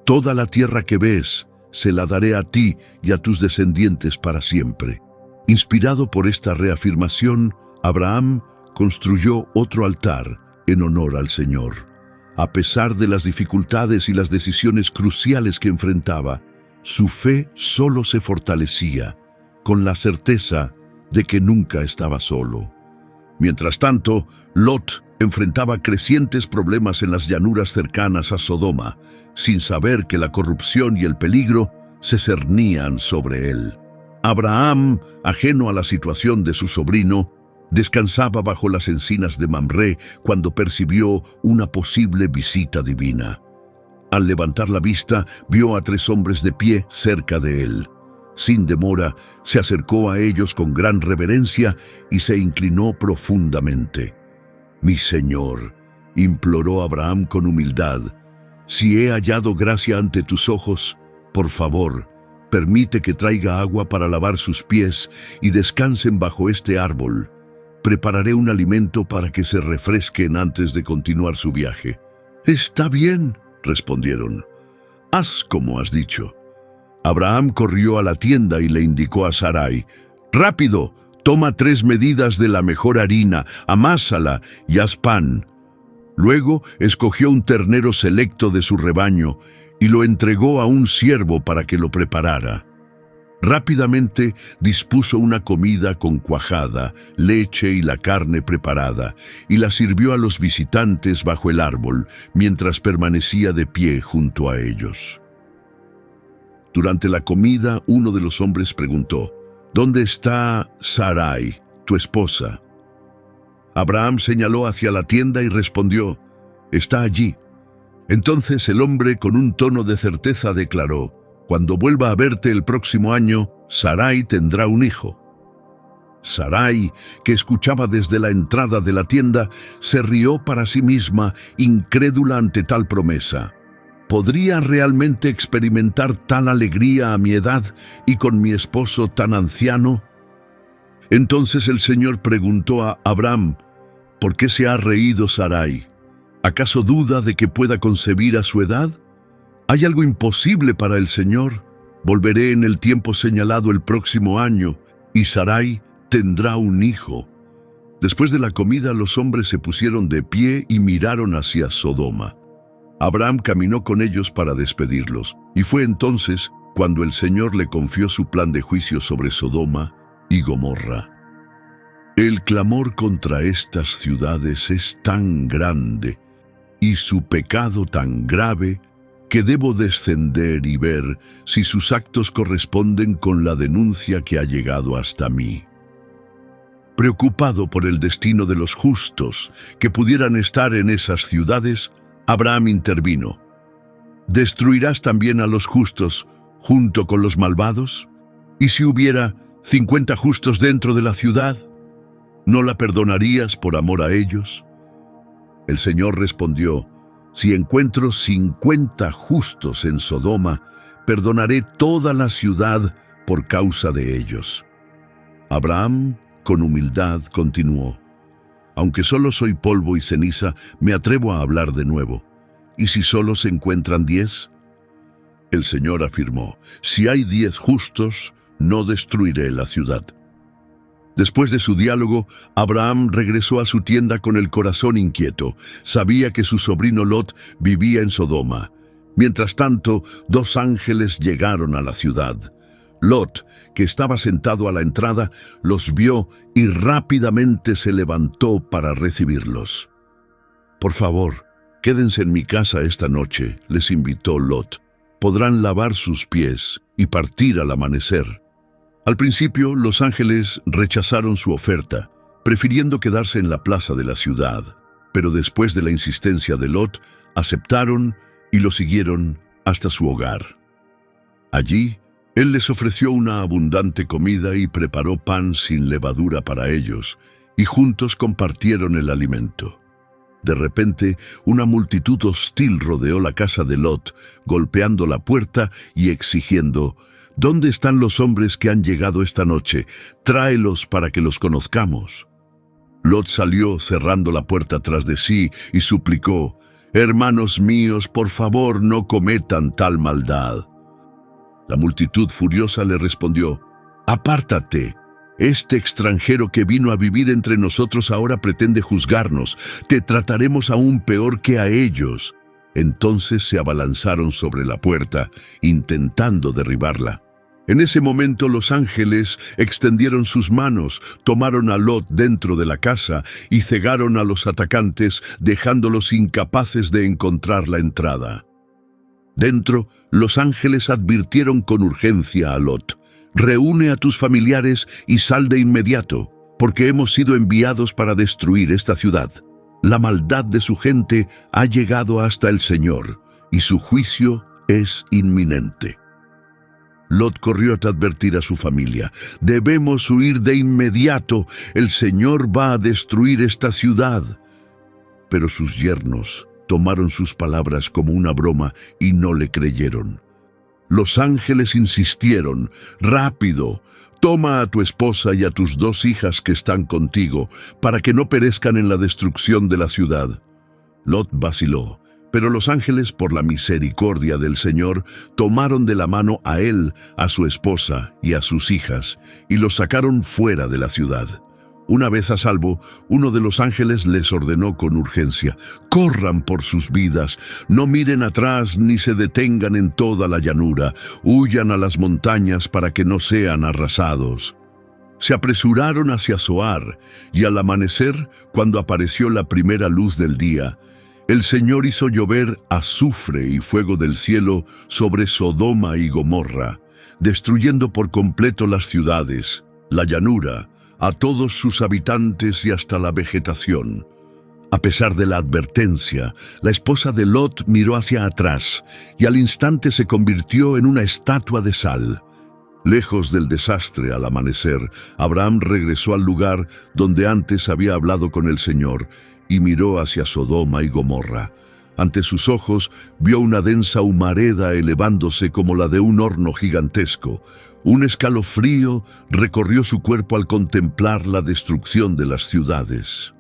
Toda la tierra que ves, se la daré a ti y a tus descendientes para siempre». Inspirado por esta reafirmación, Abraham construyó otro altar en honor al Señor. A pesar de las dificultades y las decisiones cruciales que enfrentaba, su fe solo se fortalecía, con la certeza de que nunca estaba solo. Mientras tanto, Lot enfrentaba crecientes problemas en las llanuras cercanas a Sodoma, sin saber que la corrupción y el peligro se cernían sobre él. Abraham, ajeno a la situación de su sobrino, descansaba bajo las encinas de Mamré cuando percibió una posible visita divina. Al levantar la vista, vio a 3 hombres de pie cerca de él. Sin demora, se acercó a ellos con gran reverencia y se inclinó profundamente. «Mi Señor», imploró Abraham con humildad, «si he hallado gracia ante tus ojos, por favor, permite que traiga agua para lavar sus pies y descansen bajo este árbol. Prepararé un alimento para que se refresquen antes de continuar su viaje». «Está bien», respondieron. «Haz como has dicho». Abraham corrió a la tienda y le indicó a Sarai: «Rápido, toma 3 medidas de la mejor harina, amásala y haz pan». Luego escogió un ternero selecto de su rebaño y lo entregó a un siervo para que lo preparara. Rápidamente dispuso una comida con cuajada, leche y la carne preparada, y la sirvió a los visitantes bajo el árbol, mientras permanecía de pie junto a ellos. Durante la comida, uno de los hombres preguntó: «¿Dónde está Sarai, tu esposa?» Abraham señaló hacia la tienda y respondió: «Está allí». Entonces el hombre, con un tono de certeza, declaró: «Cuando vuelva a verte el próximo año, Sarai tendrá un hijo». Sarai, que escuchaba desde la entrada de la tienda, se rió para sí misma, incrédula ante tal promesa. ¿Podría realmente experimentar tal alegría a mi edad y con mi esposo tan anciano? Entonces el Señor preguntó a Abraham: «¿Por qué se ha reído Sarai? ¿Acaso duda de que pueda concebir a su edad? ¿Hay algo imposible para el Señor? Volveré en el tiempo señalado el próximo año, y Sarai tendrá un hijo». Después de la comida, los hombres se pusieron de pie y miraron hacia Sodoma. Abraham caminó con ellos para despedirlos, y fue entonces cuando el Señor le confió su plan de juicio sobre Sodoma y Gomorra. El clamor contra estas ciudades es tan grande y su pecado tan grave que debo descender y ver si sus actos corresponden con la denuncia que ha llegado hasta mí. Preocupado por el destino de los justos que pudieran estar en esas ciudades, Abraham intervino: ¿Destruirás también a los justos junto con los malvados? ¿Y si hubiera 50 justos dentro de la ciudad? ¿No la perdonarías por amor a ellos? El Señor respondió: si encuentro 50 justos en Sodoma, perdonaré toda la ciudad por causa de ellos. Abraham, con humildad, continuó: aunque solo soy polvo y ceniza, me atrevo a hablar de nuevo. ¿Y si solo se encuentran 10? El Señor afirmó: si hay 10 justos, no destruiré la ciudad. Después de su diálogo, Abraham regresó a su tienda con el corazón inquieto. Sabía que su sobrino Lot vivía en Sodoma. Mientras tanto, 2 ángeles llegaron a la ciudad. Lot, que estaba sentado a la entrada, los vio y rápidamente se levantó para recibirlos. «Por favor, quédense en mi casa esta noche», les invitó Lot. «Podrán lavar sus pies y partir al amanecer». Al principio, los ángeles rechazaron su oferta, prefiriendo quedarse en la plaza de la ciudad. Pero después de la insistencia de Lot, aceptaron y lo siguieron hasta su hogar. Allí, él les ofreció una abundante comida y preparó pan sin levadura para ellos, y juntos compartieron el alimento. De repente, una multitud hostil rodeó la casa de Lot, golpeando la puerta y exigiendo: «¿Dónde están los hombres que han llegado esta noche? Tráelos para que los conozcamos». Lot salió cerrando la puerta tras de sí y suplicó: «Hermanos míos, por favor, no cometan tal maldad». La multitud furiosa le respondió: «Apártate. Este extranjero que vino a vivir entre nosotros ahora pretende juzgarnos. Te trataremos aún peor que a ellos». Entonces se abalanzaron sobre la puerta, intentando derribarla. En ese momento los ángeles extendieron sus manos, tomaron a Lot dentro de la casa y cegaron a los atacantes, dejándolos incapaces de encontrar la entrada. Dentro, los ángeles advirtieron con urgencia a Lot: «Reúne a tus familiares y sal de inmediato, porque hemos sido enviados para destruir esta ciudad. La maldad de su gente ha llegado hasta el Señor, y su juicio es inminente». Lot corrió a advertir a su familia: «Debemos huir de inmediato, el Señor va a destruir esta ciudad». Pero sus yernos tomaron sus palabras como una broma y no le creyeron. Los ángeles insistieron: «Rápido, toma a tu esposa y a tus 2 hijas que están contigo, para que no perezcan en la destrucción de la ciudad». Lot vaciló, pero los ángeles, por la misericordia del Señor, tomaron de la mano a él, a su esposa y a sus hijas, y los sacaron fuera de la ciudad. Una vez a salvo, uno de los ángeles les ordenó con urgencia: «Corran por sus vidas, no miren atrás ni se detengan en toda la llanura, huyan a las montañas para que no sean arrasados». Se apresuraron hacia Zoar, y al amanecer, cuando apareció la primera luz del día, el Señor hizo llover azufre y fuego del cielo sobre Sodoma y Gomorra, destruyendo por completo las ciudades, la llanura, a todos sus habitantes y hasta la vegetación. A pesar de la advertencia, la esposa de Lot miró hacia atrás y al instante se convirtió en una estatua de sal. Lejos del desastre al amanecer, Abraham regresó al lugar donde antes había hablado con el Señor y miró hacia Sodoma y Gomorra. Ante sus ojos vio una densa humareda elevándose como la de un horno gigantesco. Un escalofrío recorrió su cuerpo al contemplar la destrucción de las ciudades.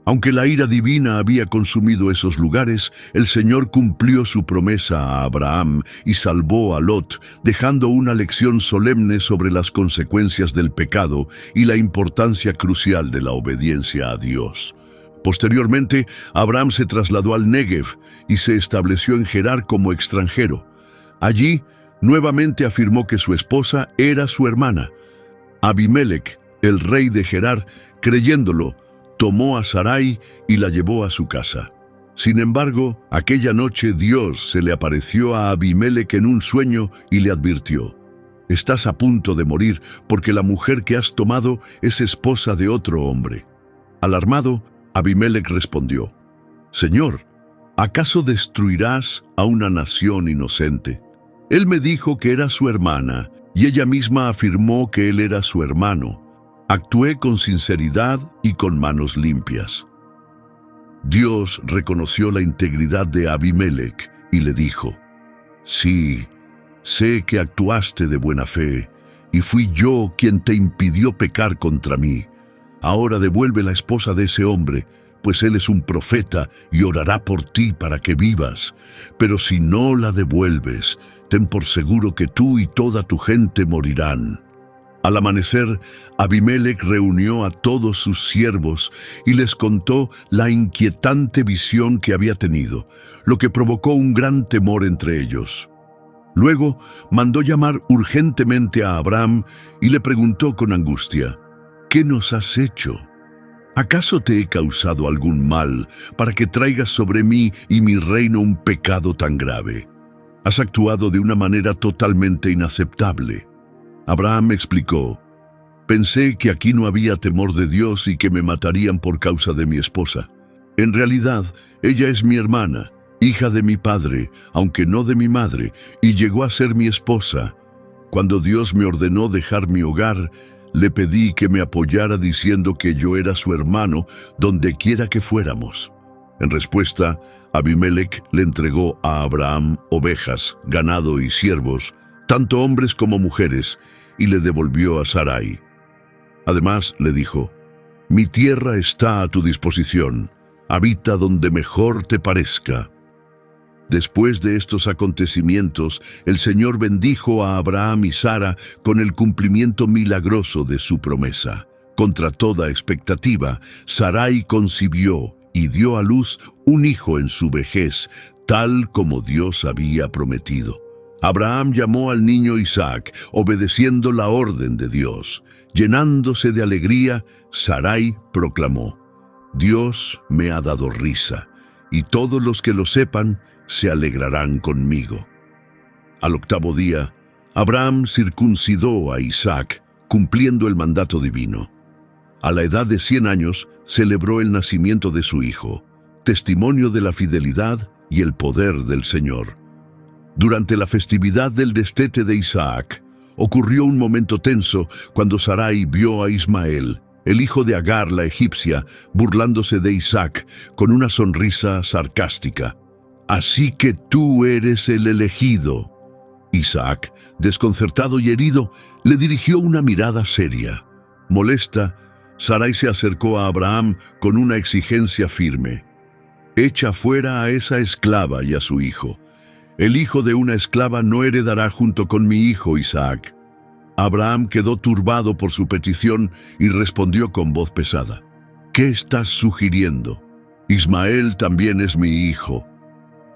Aunque la ira divina había consumido esos lugares, el Señor cumplió su promesa a Abraham y salvó a Lot, dejando una lección solemne sobre las consecuencias del pecado y la importancia crucial de la obediencia a Dios. Posteriormente, Abraham se trasladó al Negev y se estableció en Gerar como extranjero. Allí, nuevamente afirmó que su esposa era su hermana. Abimelec, el rey de Gerar, creyéndolo, tomó a Sarai y la llevó a su casa. Sin embargo, aquella noche Dios se le apareció a Abimelec en un sueño y le advirtió: «Estás a punto de morir porque la mujer que has tomado es esposa de otro hombre». Alarmado, Abimelec respondió: «Señor, ¿acaso destruirás a una nación inocente? Él me dijo que era su hermana, y ella misma afirmó que él era su hermano. Actué con sinceridad y con manos limpias». Dios reconoció la integridad de Abimelec y le dijo: «Sí, sé que actuaste de buena fe, y fui yo quien te impidió pecar contra mí. Ahora devuelve la esposa de ese hombre, pues él es un profeta y orará por ti para que vivas. Pero si no la devuelves, ten por seguro que tú y toda tu gente morirán». Al amanecer, Abimelec reunió a todos sus siervos y les contó la inquietante visión que había tenido, lo que provocó un gran temor entre ellos. Luego mandó llamar urgentemente a Abraham y le preguntó con angustia: «¿Qué nos has hecho? ¿Acaso te he causado algún mal para que traigas sobre mí y mi reino un pecado tan grave? Has actuado de una manera totalmente inaceptable». Abraham explicó: «Pensé que aquí no había temor de Dios y que me matarían por causa de mi esposa. En realidad, ella es mi hermana, hija de mi padre, aunque no de mi madre, y llegó a ser mi esposa. Cuando Dios me ordenó dejar mi hogar, le pedí que me apoyara diciendo que yo era su hermano donde quiera que fuéramos». En respuesta, Abimelec le entregó a Abraham ovejas, ganado y siervos, tanto hombres como mujeres, y le devolvió a Sarai. Además le dijo: «Mi tierra está a tu disposición, habita donde mejor te parezca». Después de estos acontecimientos, el Señor bendijo a Abraham y Sara con el cumplimiento milagroso de su promesa. Contra toda expectativa, Sarai concibió y dio a luz un hijo en su vejez, tal como Dios había prometido. Abraham llamó al niño Isaac, obedeciendo la orden de Dios. Llenándose de alegría, Sarai proclamó: Dios me ha dado risa, y todos los que lo sepan se alegrarán conmigo. Al octavo día, Abraham circuncidó a Isaac, cumpliendo el mandato divino. A la edad de 100 años, celebró el nacimiento de su hijo, testimonio de la fidelidad y el poder del Señor. Durante la festividad del destete de Isaac, ocurrió un momento tenso cuando Sarai vio a Ismael, el hijo de Agar la egipcia, burlándose de Isaac con una sonrisa sarcástica. «Así que tú eres el elegido». Isaac, desconcertado y herido, le dirigió una mirada seria. Molesta, Sarai se acercó a Abraham con una exigencia firme. «Echa fuera a esa esclava y a su hijo. El hijo de una esclava no heredará junto con mi hijo Isaac». Abraham quedó turbado por su petición y respondió con voz pesada: «¿Qué estás sugiriendo? Ismael también es mi hijo».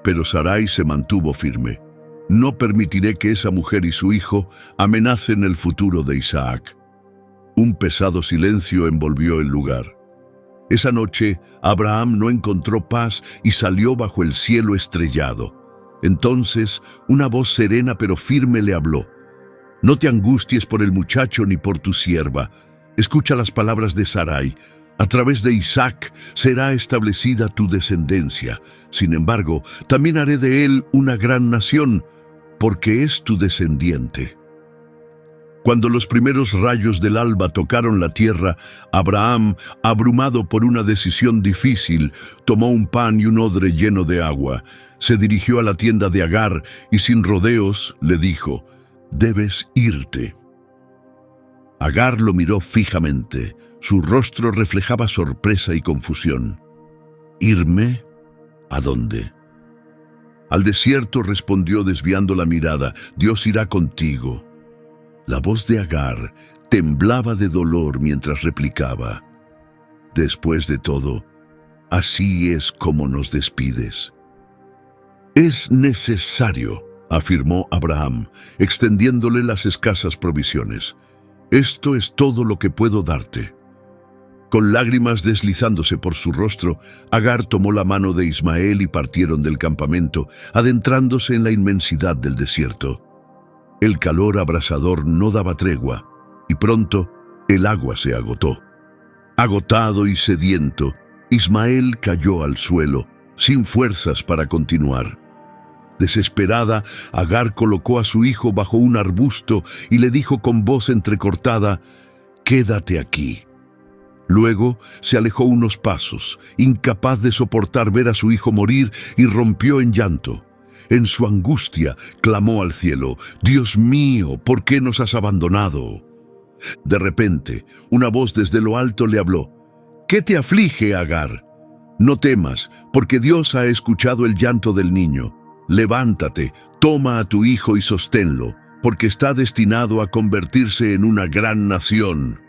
Pero Sarai se mantuvo firme. «No permitiré que esa mujer y su hijo amenacen el futuro de Isaac». Un pesado silencio envolvió el lugar. Esa noche, Abraham no encontró paz y salió bajo el cielo estrellado. Entonces, una voz serena pero firme le habló: «No te angusties por el muchacho ni por tu sierva. Escucha las palabras de Sarai. A través de Isaac será establecida tu descendencia. Sin embargo, también haré de él una gran nación, porque es tu descendiente». Cuando los primeros rayos del alba tocaron la tierra, Abraham, abrumado por una decisión difícil, tomó un pan y un odre lleno de agua. Se dirigió a la tienda de Agar y sin rodeos le dijo: «Debes irte». Agar lo miró fijamente. Su rostro reflejaba sorpresa y confusión. «¿Irme? ¿A dónde?» «Al desierto», respondió desviando la mirada. «Dios irá contigo». La voz de Agar temblaba de dolor mientras replicaba: «Después de todo, así es como nos despides». «Es necesario», afirmó Abraham, extendiéndole las escasas provisiones. «Esto es todo lo que puedo darte». Con lágrimas deslizándose por su rostro, Agar tomó la mano de Ismael y partieron del campamento, adentrándose en la inmensidad del desierto. El calor abrasador no daba tregua, y pronto el agua se agotó. Agotado y sediento, Ismael cayó al suelo, sin fuerzas para continuar. Desesperada, Agar colocó a su hijo bajo un arbusto y le dijo con voz entrecortada: «Quédate aquí». Luego se alejó unos pasos, incapaz de soportar ver a su hijo morir, y rompió en llanto. En su angustia clamó al cielo: «Dios mío, ¿por qué nos has abandonado?». De repente, una voz desde lo alto le habló: «¿Qué te aflige, Agar? No temas, porque Dios ha escuchado el llanto del niño. Levántate, toma a tu hijo y sosténlo, porque está destinado a convertirse en una gran nación».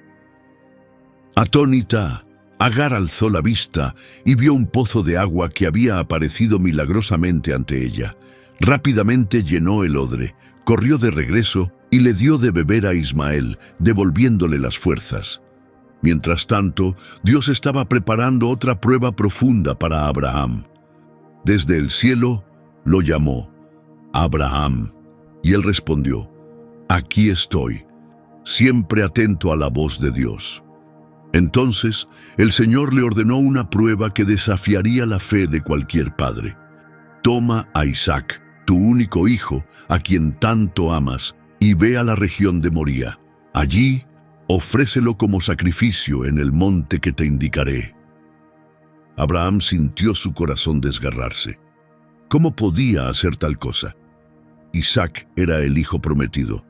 Atónita, Agar alzó la vista y vio un pozo de agua que había aparecido milagrosamente ante ella. Rápidamente llenó el odre, corrió de regreso y le dio de beber a Ismael, devolviéndole las fuerzas. Mientras tanto, Dios estaba preparando otra prueba profunda para Abraham. Desde el cielo lo llamó: «Abraham», y él respondió: «Aquí estoy», siempre atento a la voz de Dios. Entonces, el Señor le ordenó una prueba que desafiaría la fe de cualquier padre. «Toma a Isaac, tu único hijo, a quien tanto amas, y ve a la región de Moría. Allí, ofrécelo como sacrificio en el monte que te indicaré». Abraham sintió su corazón desgarrarse. ¿Cómo podía hacer tal cosa? Isaac era el hijo prometido.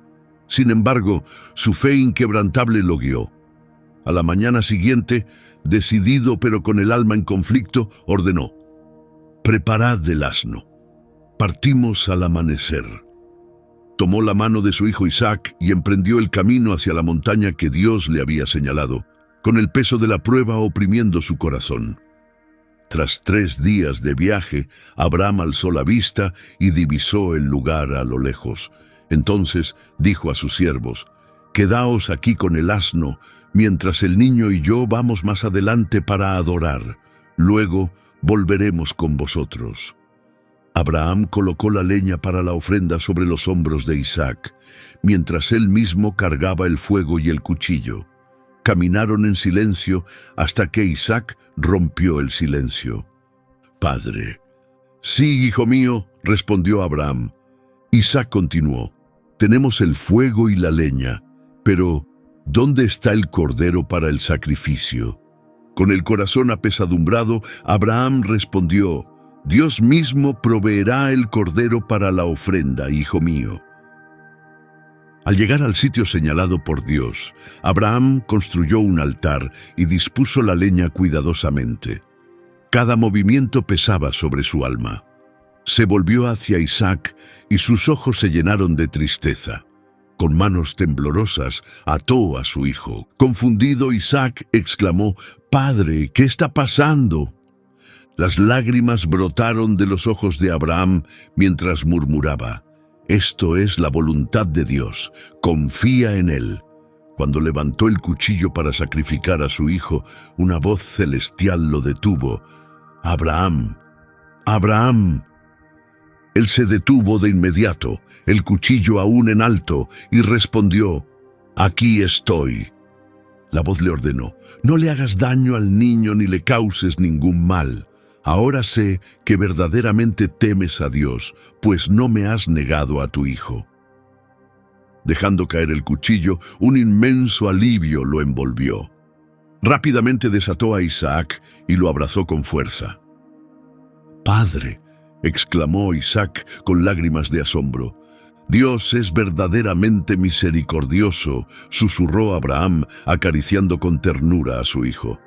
Sin embargo, su fe inquebrantable lo guió. A la mañana siguiente, decidido pero con el alma en conflicto, ordenó: «Preparad el asno. Partimos al amanecer». Tomó la mano de su hijo Isaac y emprendió el camino hacia la montaña que Dios le había señalado, con el peso de la prueba oprimiendo su corazón. Tras 3 días de viaje, Abraham alzó la vista y divisó el lugar a lo lejos. Entonces dijo a sus siervos: «Quedaos aquí con el asno, mientras el niño y yo vamos más adelante para adorar. Luego volveremos con vosotros». Abraham colocó la leña para la ofrenda sobre los hombros de Isaac, mientras él mismo cargaba el fuego y el cuchillo. Caminaron en silencio hasta que Isaac rompió el silencio. «Padre». «Sí, hijo mío», respondió Abraham. Isaac continuó: «Tenemos el fuego y la leña, pero ¿dónde está el cordero para el sacrificio?». Con el corazón apesadumbrado, Abraham respondió: «Dios mismo proveerá el cordero para la ofrenda, hijo mío». Al llegar al sitio señalado por Dios, Abraham construyó un altar y dispuso la leña cuidadosamente. Cada movimiento pesaba sobre su alma. Se volvió hacia Isaac y sus ojos se llenaron de tristeza. Con manos temblorosas ató a su hijo. Confundido, Isaac exclamó: «Padre, ¿qué está pasando?». Las lágrimas brotaron de los ojos de Abraham mientras murmuraba: «Esto es la voluntad de Dios, confía en Él». Cuando levantó el cuchillo para sacrificar a su hijo, una voz celestial lo detuvo: «Abraham, Abraham». Él se detuvo de inmediato, el cuchillo aún en alto, y respondió: «Aquí estoy». La voz le ordenó: «No le hagas daño al niño ni le causes ningún mal. Ahora sé que verdaderamente temes a Dios, pues no me has negado a tu hijo». Dejando caer el cuchillo, un inmenso alivio lo envolvió. Rápidamente desató a Isaac y lo abrazó con fuerza. «Padre», exclamó Isaac con lágrimas de asombro. «Dios es verdaderamente misericordioso», susurró Abraham, acariciando con ternura a su hijo.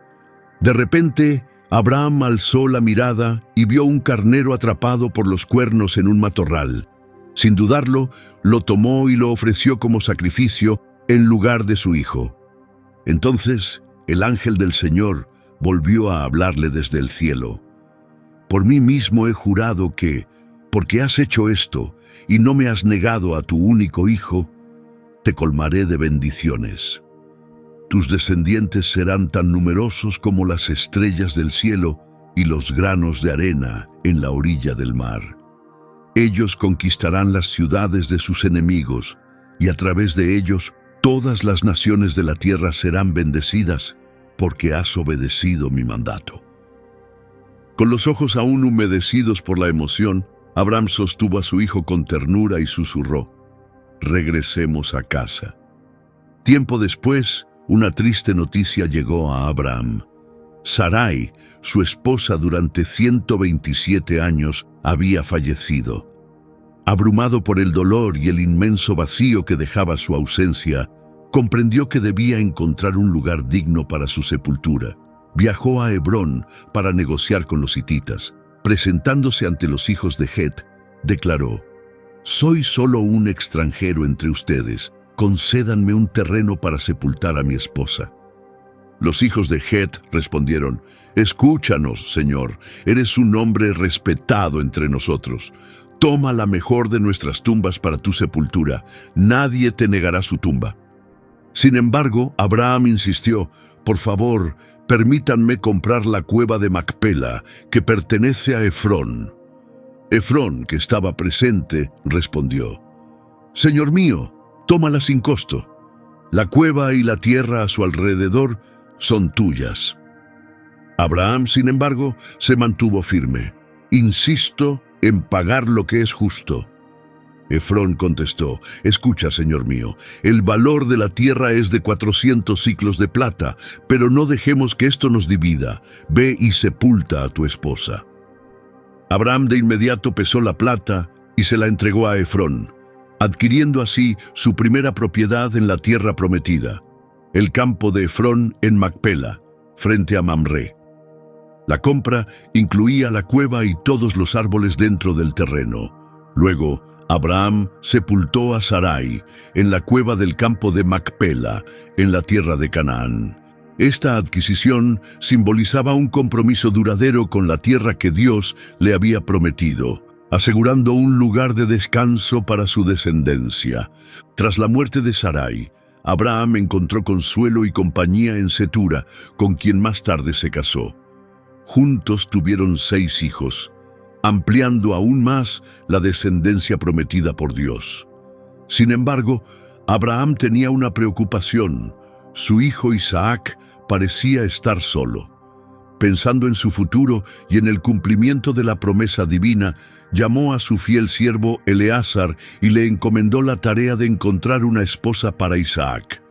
De repente, Abraham alzó la mirada y vio un carnero atrapado por los cuernos en un matorral. Sin dudarlo, lo tomó y lo ofreció como sacrificio en lugar de su hijo. Entonces, el ángel del Señor volvió a hablarle desde el cielo: «Por mí mismo he jurado que, porque has hecho esto y no me has negado a tu único hijo, te colmaré de bendiciones. Tus descendientes serán tan numerosos como las estrellas del cielo y los granos de arena en la orilla del mar. Ellos conquistarán las ciudades de sus enemigos, y a través de ellos todas las naciones de la tierra serán bendecidas, porque has obedecido mi mandato». Con los ojos aún humedecidos por la emoción, Abraham sostuvo a su hijo con ternura y susurró: «Regresemos a casa». Tiempo después, una triste noticia llegó a Abraham. Sarai, su esposa durante 127 años, había fallecido. Abrumado por el dolor y el inmenso vacío que dejaba su ausencia, comprendió que debía encontrar un lugar digno para su sepultura. Viajó a Hebrón para negociar con los hititas. Presentándose ante los hijos de Het, declaró: «Soy solo un extranjero entre ustedes. Concédanme un terreno para sepultar a mi esposa». Los hijos de Het respondieron: «Escúchanos, Señor, eres un hombre respetado entre nosotros. Toma la mejor de nuestras tumbas para tu sepultura. Nadie te negará su tumba». Sin embargo, Abraham insistió: «Por favor, permítanme comprar la cueva de Macpela, que pertenece a Efrón». Efrón, que estaba presente, respondió: «Señor mío, tómala sin costo. La cueva y la tierra a su alrededor son tuyas». Abraham, sin embargo, se mantuvo firme: «Insisto en pagar lo que es justo». Efrón contestó: «Escucha, señor mío, el valor de la tierra es de 400 siclos de plata, pero no dejemos que esto nos divida. Ve y sepulta a tu esposa». Abraham de inmediato pesó la plata y se la entregó a Efrón, adquiriendo así su primera propiedad en la tierra prometida, el campo de Efrón en Macpela, frente a Mamre. La compra incluía la cueva y todos los árboles dentro del terreno. Luego, Abraham sepultó a Sarai en la cueva del campo de Macpela, en la tierra de Canaán. Esta adquisición simbolizaba un compromiso duradero con la tierra que Dios le había prometido, asegurando un lugar de descanso para su descendencia. Tras la muerte de Sarai, Abraham encontró consuelo y compañía en Cetura, con quien más tarde se casó. Juntos tuvieron 6 hijos, ampliando aún más la descendencia prometida por Dios. Sin embargo, Abraham tenía una preocupación. Su hijo Isaac parecía estar solo. Pensando en su futuro y en el cumplimiento de la promesa divina, llamó a su fiel siervo Eleazar y le encomendó la tarea de encontrar una esposa para Isaac.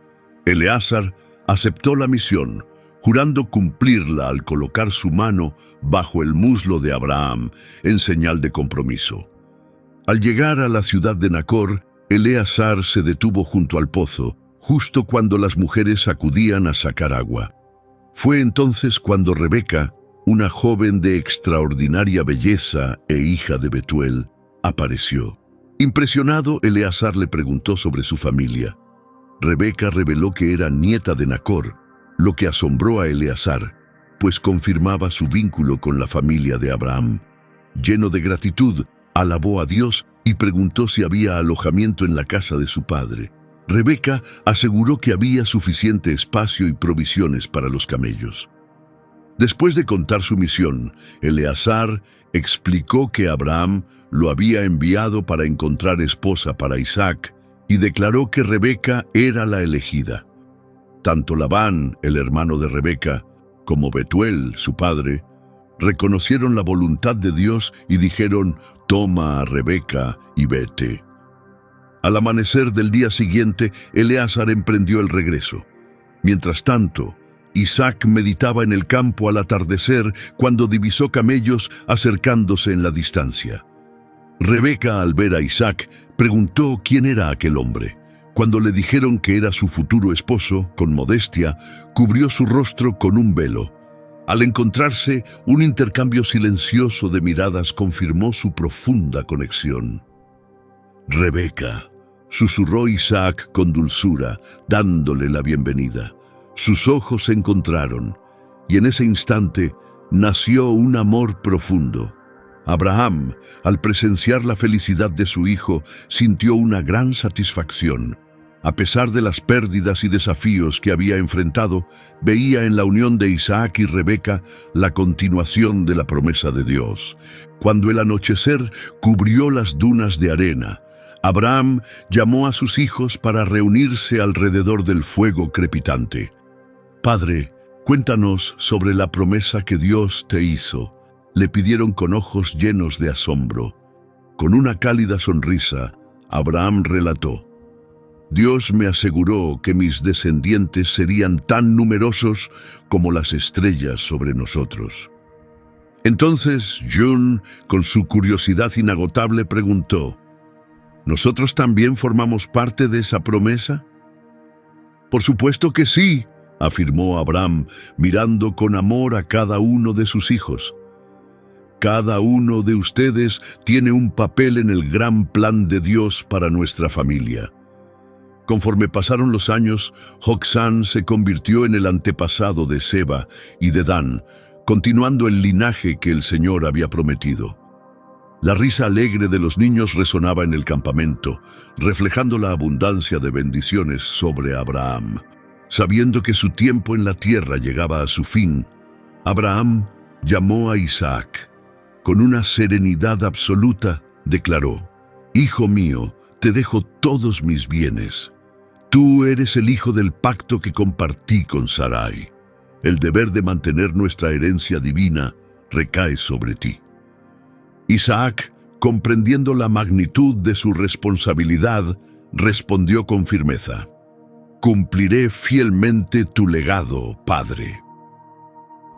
Eleazar aceptó la misión, jurando cumplirla al colocar su mano bajo el muslo de Abraham, en señal de compromiso. Al llegar a la ciudad de Nacor, Eleazar se detuvo junto al pozo, justo cuando las mujeres acudían a sacar agua. Fue entonces cuando Rebeca, una joven de extraordinaria belleza e hija de Betuel, apareció. Impresionado, Eleazar le preguntó sobre su familia. Rebeca reveló que era nieta de Nacor, lo que asombró a Eleazar, pues confirmaba su vínculo con la familia de Abraham. Lleno de gratitud, alabó a Dios y preguntó si había alojamiento en la casa de su padre. Rebeca aseguró que había suficiente espacio y provisiones para los camellos. Después de contar su misión, Eleazar explicó que Abraham lo había enviado para encontrar esposa para Isaac y declaró que Rebeca era la elegida. Tanto Labán, el hermano de Rebeca, como Betuel, su padre, reconocieron la voluntad de Dios y dijeron: «Toma a Rebeca y vete». Al amanecer del día siguiente, Eleazar emprendió el regreso. Mientras tanto, Isaac meditaba en el campo al atardecer cuando divisó camellos acercándose en la distancia. Rebeca, al ver a Isaac, preguntó quién era aquel hombre. Cuando le dijeron que era su futuro esposo, con modestia, cubrió su rostro con un velo. Al encontrarse, un intercambio silencioso de miradas confirmó su profunda conexión. «Rebeca», susurró Isaac con dulzura, dándole la bienvenida. Sus ojos se encontraron, y en ese instante nació un amor profundo. Abraham, al presenciar la felicidad de su hijo, sintió una gran satisfacción. A pesar de las pérdidas y desafíos que había enfrentado, veía en la unión de Isaac y Rebeca la continuación de la promesa de Dios. Cuando el anochecer cubrió las dunas de arena, Abraham llamó a sus hijos para reunirse alrededor del fuego crepitante. «Padre, cuéntanos sobre la promesa que Dios te hizo», le pidieron con ojos llenos de asombro. Con una cálida sonrisa, Abraham relató: «Dios me aseguró que mis descendientes serían tan numerosos como las estrellas sobre nosotros». Entonces June, con su curiosidad inagotable, preguntó: «¿Nosotros también formamos parte de esa promesa?». «Por supuesto que sí», afirmó Abraham, mirando con amor a cada uno de sus hijos. «Cada uno de ustedes tiene un papel en el gran plan de Dios para nuestra familia». Conforme pasaron los años, Joksán se convirtió en el antepasado de Seba y de Dan, continuando el linaje que el Señor había prometido. La risa alegre de los niños resonaba en el campamento, reflejando la abundancia de bendiciones sobre Abraham. Sabiendo que su tiempo en la tierra llegaba a su fin, Abraham llamó a Isaac. Con una serenidad absoluta, declaró: «Hijo mío, te dejo todos mis bienes. Tú eres el hijo del pacto que compartí con Sarai. El deber de mantener nuestra herencia divina recae sobre ti». Isaac, comprendiendo la magnitud de su responsabilidad, respondió con firmeza: «Cumpliré fielmente tu legado, padre».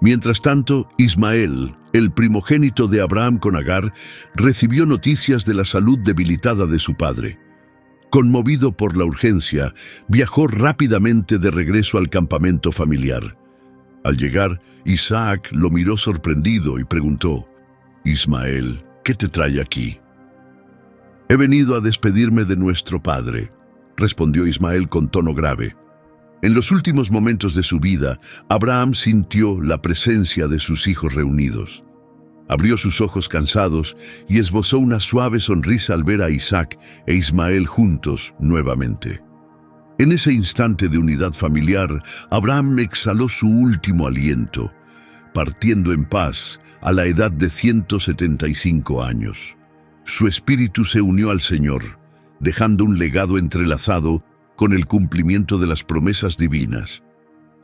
Mientras tanto, Ismael, el primogénito de Abraham con Agar, recibió noticias de la salud debilitada de su padre. Conmovido por la urgencia, viajó rápidamente de regreso al campamento familiar. Al llegar, Isaac lo miró sorprendido y preguntó: «Ismael, ¿qué te trae aquí?». «He venido a despedirme de nuestro padre», respondió Ismael con tono grave. En los últimos momentos de su vida, Abraham sintió la presencia de sus hijos reunidos. Abrió sus ojos cansados y esbozó una suave sonrisa al ver a Isaac e Ismael juntos nuevamente. En ese instante de unidad familiar, Abraham exhaló su último aliento, partiendo en paz a la edad de 175 años. Su espíritu se unió al Señor, dejando un legado entrelazado con el cumplimiento de las promesas divinas.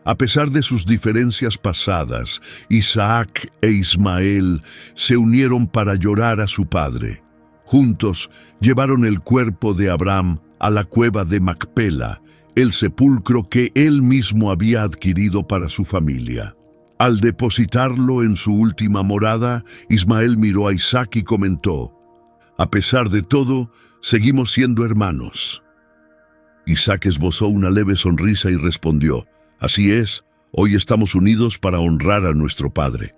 A pesar de sus diferencias pasadas, Isaac e Ismael se unieron para llorar a su padre. Juntos llevaron el cuerpo de Abraham a la cueva de Macpela, el sepulcro que él mismo había adquirido para su familia. Al depositarlo en su última morada, Ismael miró a Isaac y comentó: «A pesar de todo, seguimos siendo hermanos». Isaac esbozó una leve sonrisa y respondió: «Así es, hoy estamos unidos para honrar a nuestro padre».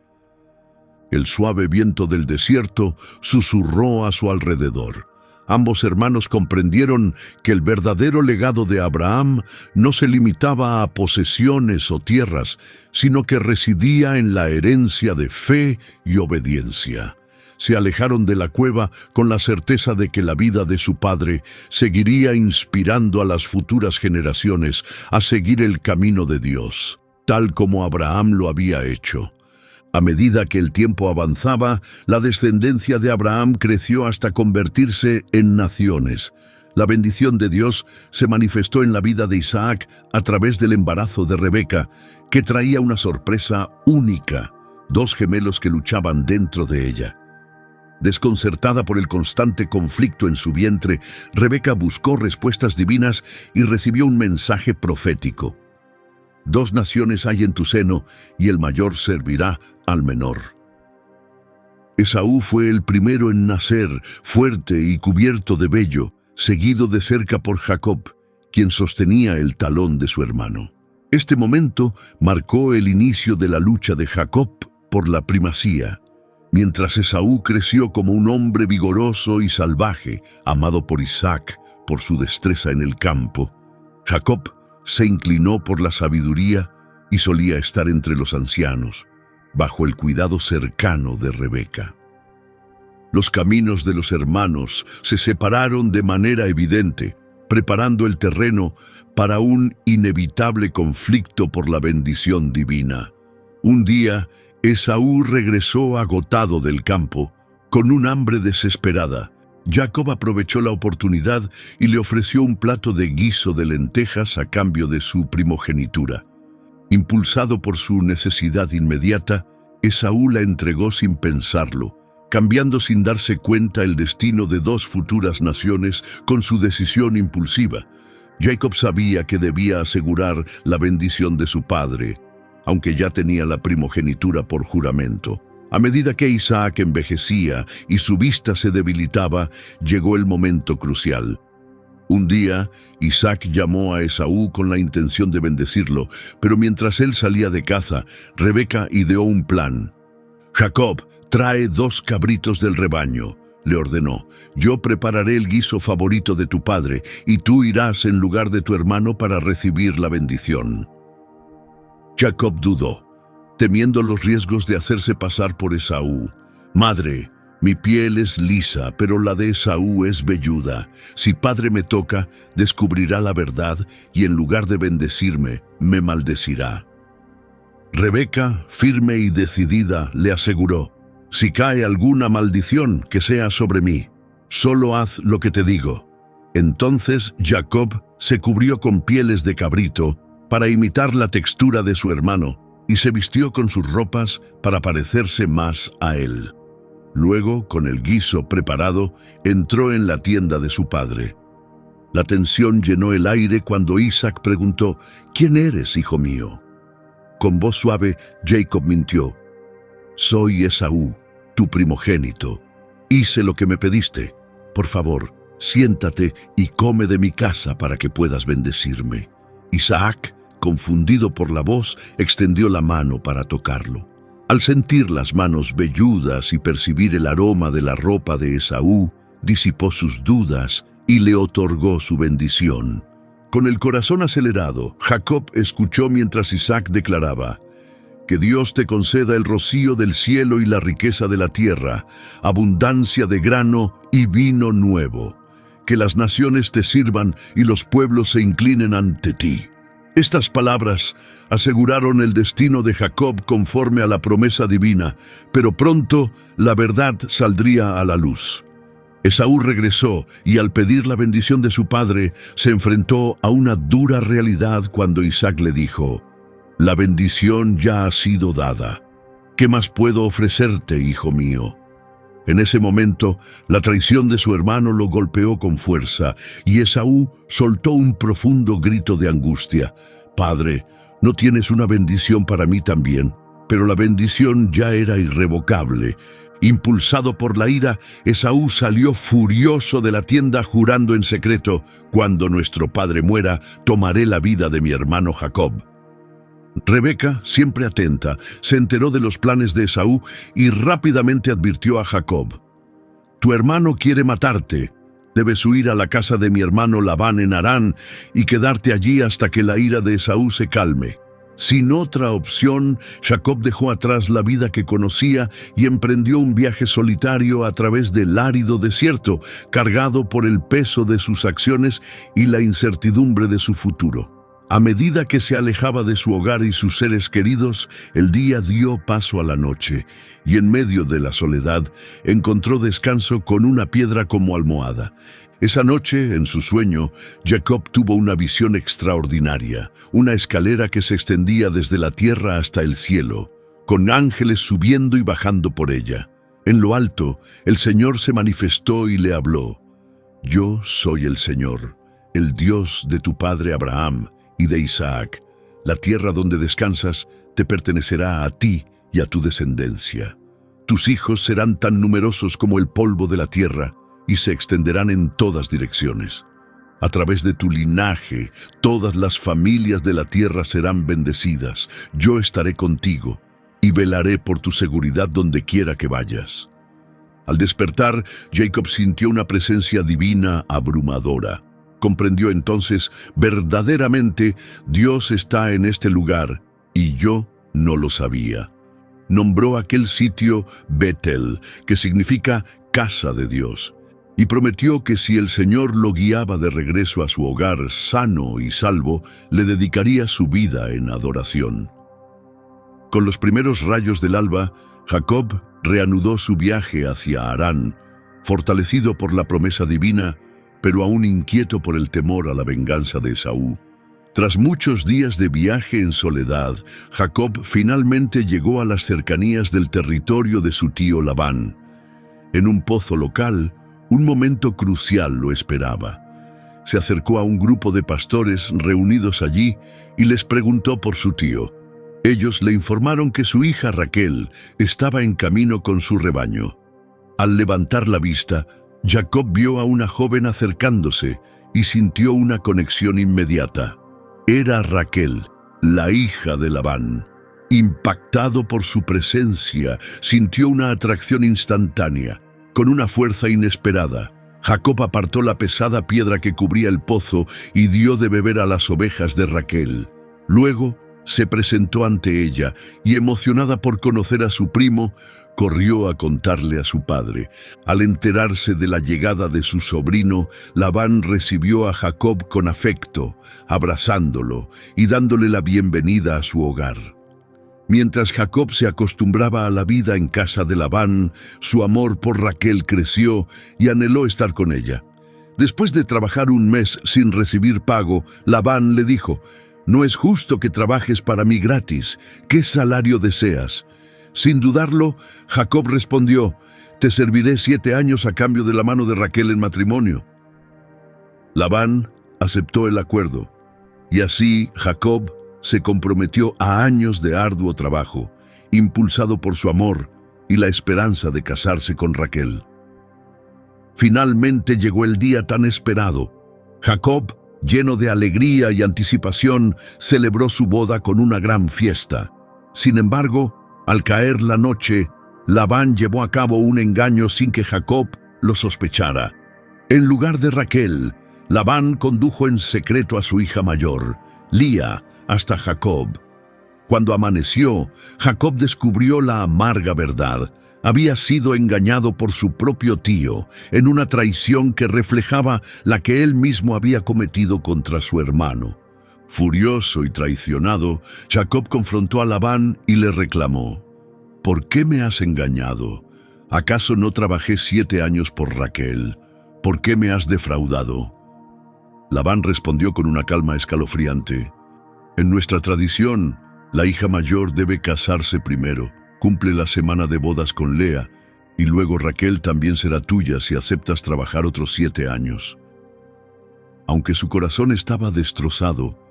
El suave viento del desierto susurró a su alrededor. Ambos hermanos comprendieron que el verdadero legado de Abraham no se limitaba a posesiones o tierras, sino que residía en la herencia de fe y obediencia. Se alejaron de la cueva con la certeza de que la vida de su padre seguiría inspirando a las futuras generaciones a seguir el camino de Dios, tal como Abraham lo había hecho. A medida que el tiempo avanzaba, la descendencia de Abraham creció hasta convertirse en naciones. La bendición de Dios se manifestó en la vida de Isaac a través del embarazo de Rebeca, que traía una sorpresa única: 2 gemelos que luchaban dentro de ella. Desconcertada por el constante conflicto en su vientre, Rebeca buscó respuestas divinas y recibió un mensaje profético: 2 naciones hay en tu seno, y el mayor servirá al menor. Esaú fue el primero en nacer, fuerte y cubierto de vello, seguido de cerca por Jacob, quien sostenía el talón de su hermano. Este momento marcó el inicio de la lucha de Jacob por la primacía, mientras Esaú creció como un hombre vigoroso y salvaje, amado por Isaac por su destreza en el campo. Jacob se inclinó por la sabiduría y solía estar entre los ancianos, bajo el cuidado cercano de Rebeca. Los caminos de los hermanos se separaron de manera evidente, preparando el terreno para un inevitable conflicto por la bendición divina. Un día, Esaú regresó agotado del campo, con un hambre desesperada. Jacob aprovechó la oportunidad y le ofreció un plato de guiso de lentejas a cambio de su primogenitura. Impulsado por su necesidad inmediata, Esaú la entregó sin pensarlo, cambiando sin darse cuenta el destino de 2 futuras naciones con su decisión impulsiva. Jacob sabía que debía asegurar la bendición de su padre, aunque ya tenía la primogenitura por juramento. A medida que Isaac envejecía y su vista se debilitaba, llegó el momento crucial. Un día, Isaac llamó a Esaú con la intención de bendecirlo, pero mientras él salía de caza, Rebeca ideó un plan. «Jacob, trae 2 cabritos del rebaño», le ordenó. «Yo prepararé el guiso favorito de tu padre, y tú irás en lugar de tu hermano para recibir la bendición». Jacob dudó, temiendo los riesgos de hacerse pasar por Esaú. «Madre, mi piel es lisa, pero la de Esaú es velluda. Si padre me toca, descubrirá la verdad y en lugar de bendecirme, me maldecirá». Rebeca, firme y decidida, le aseguró: «Si cae alguna maldición, que sea sobre mí. Solo haz lo que te digo». Entonces Jacob se cubrió con pieles de cabrito para imitar la textura de su hermano y se vistió con sus ropas para parecerse más a él. Luego, con el guiso preparado, entró en la tienda de su padre. La tensión llenó el aire cuando Isaac preguntó: «¿Quién eres, hijo mío?». Con voz suave, Jacob mintió: «Soy Esaú, tu primogénito. Hice lo que me pediste. Por favor, siéntate y come de mi casa para que puedas bendecirme». Isaac, confundido por la voz, extendió la mano para tocarlo. Al sentir las manos velludas y percibir el aroma de la ropa de Esaú, disipó sus dudas y le otorgó su bendición. Con el corazón acelerado, Jacob escuchó mientras Isaac declaraba: «Que Dios te conceda el rocío del cielo y la riqueza de la tierra, abundancia de grano y vino nuevo. Que las naciones te sirvan y los pueblos se inclinen ante ti». Estas palabras aseguraron el destino de Jacob conforme a la promesa divina, pero pronto la verdad saldría a la luz. Esaú regresó y al pedir la bendición de su padre, se enfrentó a una dura realidad cuando Isaac le dijo: «La bendición ya ha sido dada. ¿Qué más puedo ofrecerte, hijo mío?». En ese momento, la traición de su hermano lo golpeó con fuerza y Esaú soltó un profundo grito de angustia: «Padre, ¿no tienes una bendición para mí también?». Pero la bendición ya era irrevocable. Impulsado por la ira, Esaú salió furioso de la tienda jurando en secreto: «Cuando nuestro padre muera, tomaré la vida de mi hermano Jacob». Rebeca, siempre atenta, se enteró de los planes de Esaú y rápidamente advirtió a Jacob: «Tu hermano quiere matarte. Debes huir a la casa de mi hermano Labán en Harán y quedarte allí hasta que la ira de Esaú se calme». Sin otra opción, Jacob dejó atrás la vida que conocía y emprendió un viaje solitario a través del árido desierto, cargado por el peso de sus acciones y la incertidumbre de su futuro. A medida que se alejaba de su hogar y sus seres queridos, el día dio paso a la noche, y en medio de la soledad encontró descanso con una piedra como almohada. Esa noche, en su sueño, Jacob tuvo una visión extraordinaria, una escalera que se extendía desde la tierra hasta el cielo, con ángeles subiendo y bajando por ella. En lo alto, el Señor se manifestó y le habló: «Yo soy el Señor, el Dios de tu padre Abraham y de Isaac. La tierra donde descansas te pertenecerá a ti y a tu descendencia. Tus hijos serán tan numerosos como el polvo de la tierra y se extenderán en todas direcciones. A través de tu linaje, todas las familias de la tierra serán bendecidas. Yo estaré contigo y velaré por tu seguridad donde quiera que vayas». Al despertar, Jacob sintió una presencia divina abrumadora. Comprendió entonces: verdaderamente Dios está en este lugar y yo no lo sabía. Nombró aquel sitio Betel, que significa casa de Dios, y prometió que si el Señor lo guiaba de regreso a su hogar sano y salvo, le dedicaría su vida en adoración. Con los primeros rayos del alba, Jacob reanudó su viaje hacia Harán, fortalecido por la promesa divina, pero aún inquieto por el temor a la venganza de Esaú. Tras muchos días de viaje en soledad, Jacob finalmente llegó a las cercanías del territorio de su tío Labán. En un pozo local, un momento crucial lo esperaba. Se acercó a un grupo de pastores reunidos allí y les preguntó por su tío. Ellos le informaron que su hija Raquel estaba en camino con su rebaño. Al levantar la vista, Jacob vio a una joven acercándose y sintió una conexión inmediata. Era Raquel, la hija de Labán. Impactado por su presencia, sintió una atracción instantánea. Con una fuerza inesperada, Jacob apartó la pesada piedra que cubría el pozo y dio de beber a las ovejas de Raquel. Luego, se presentó ante ella y, emocionada por conocer a su primo, corrió a contarle a su padre. Al enterarse de la llegada de su sobrino, Labán recibió a Jacob con afecto, abrazándolo y dándole la bienvenida a su hogar. Mientras Jacob se acostumbraba a la vida en casa de Labán, su amor por Raquel creció y anheló estar con ella. Después de trabajar un mes sin recibir pago, Labán le dijo: «No es justo que trabajes para mí gratis. ¿Qué salario deseas?». Sin dudarlo, Jacob respondió: «Te serviré 7 años a cambio de la mano de Raquel en matrimonio». Labán aceptó el acuerdo, y así Jacob se comprometió a años de arduo trabajo, impulsado por su amor y la esperanza de casarse con Raquel. Finalmente llegó el día tan esperado. Jacob, lleno de alegría y anticipación, celebró su boda con una gran fiesta. Sin embargo, al caer la noche, Labán llevó a cabo un engaño sin que Jacob lo sospechara. En lugar de Raquel, Labán condujo en secreto a su hija mayor, Lía, hasta Jacob. Cuando amaneció, Jacob descubrió la amarga verdad. Había sido engañado por su propio tío en una traición que reflejaba la que él mismo había cometido contra su hermano. Furioso y traicionado, Jacob confrontó a Labán y le reclamó: «¿Por qué me has engañado? ¿Acaso no trabajé 7 años por Raquel? ¿Por qué me has defraudado?» Labán respondió con una calma escalofriante: «En nuestra tradición, la hija mayor debe casarse primero. Cumple la semana de bodas con Lea, y luego Raquel también será tuya si aceptas trabajar otros 7 años». Aunque su corazón estaba destrozado,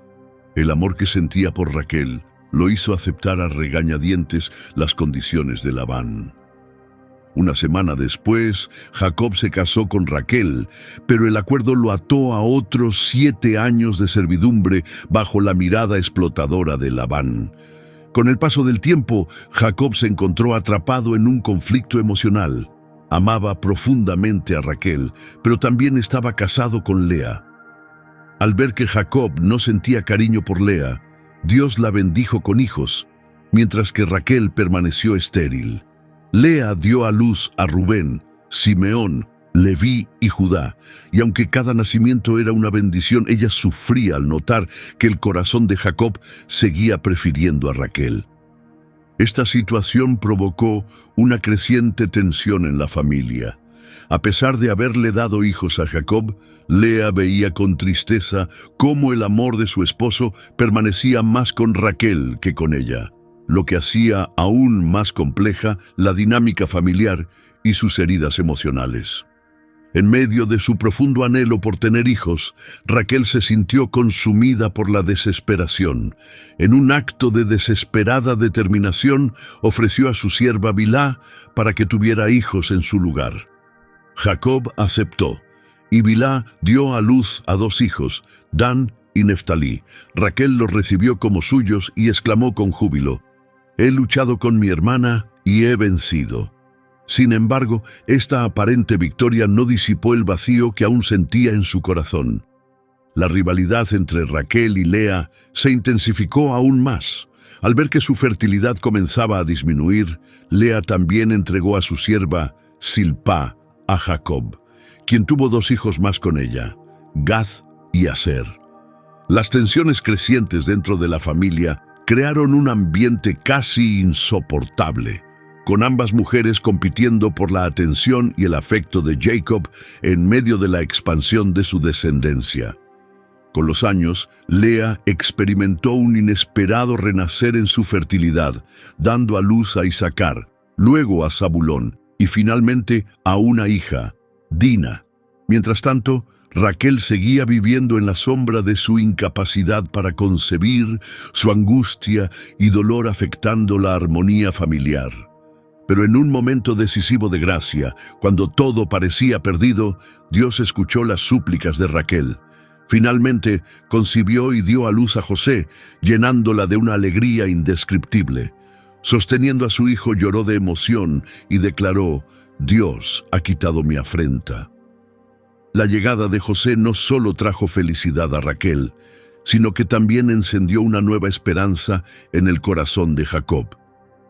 el amor que sentía por Raquel lo hizo aceptar a regañadientes las condiciones de Labán. Una semana después, Jacob se casó con Raquel, pero el acuerdo lo ató a otros 7 años de servidumbre bajo la mirada explotadora de Labán. Con el paso del tiempo, Jacob se encontró atrapado en un conflicto emocional. Amaba profundamente a Raquel, pero también estaba casado con Lea. Al ver que Jacob no sentía cariño por Lea, Dios la bendijo con hijos, mientras que Raquel permaneció estéril. Lea dio a luz a Rubén, Simeón, Leví y Judá, y aunque cada nacimiento era una bendición, ella sufría al notar que el corazón de Jacob seguía prefiriendo a Raquel. Esta situación provocó una creciente tensión en la familia. A pesar de haberle dado hijos a Jacob, Lea veía con tristeza cómo el amor de su esposo permanecía más con Raquel que con ella, lo que hacía aún más compleja la dinámica familiar y sus heridas emocionales. En medio de su profundo anhelo por tener hijos, Raquel se sintió consumida por la desesperación. En un acto de desesperada determinación, ofreció a su sierva Bilhá para que tuviera hijos en su lugar. Jacob aceptó, y Bilhá dio a luz a 2 hijos, Dan y Neftalí. Raquel los recibió como suyos y exclamó con júbilo: «He luchado con mi hermana y he vencido». Sin embargo, esta aparente victoria no disipó el vacío que aún sentía en su corazón. La rivalidad entre Raquel y Lea se intensificó aún más. Al ver que su fertilidad comenzaba a disminuir, Lea también entregó a su sierva, Zilpá, a Jacob, quien tuvo 2 hijos más con ella, Gad y Aser. Las tensiones crecientes dentro de la familia crearon un ambiente casi insoportable, con ambas mujeres compitiendo por la atención y el afecto de Jacob en medio de la expansión de su descendencia. Con los años, Lea experimentó un inesperado renacer en su fertilidad, dando a luz a Isacar, luego a Zabulón y finalmente a una hija, Dina. Mientras tanto, Raquel seguía viviendo en la sombra de su incapacidad para concebir, su angustia y dolor afectando la armonía familiar. Pero en un momento decisivo de gracia, cuando todo parecía perdido, Dios escuchó las súplicas de Raquel. Finalmente, concibió y dio a luz a José, llenándola de una alegría indescriptible. Sosteniendo a su hijo, lloró de emoción y declaró: «Dios ha quitado mi afrenta». La llegada de José no solo trajo felicidad a Raquel, sino que también encendió una nueva esperanza en el corazón de Jacob.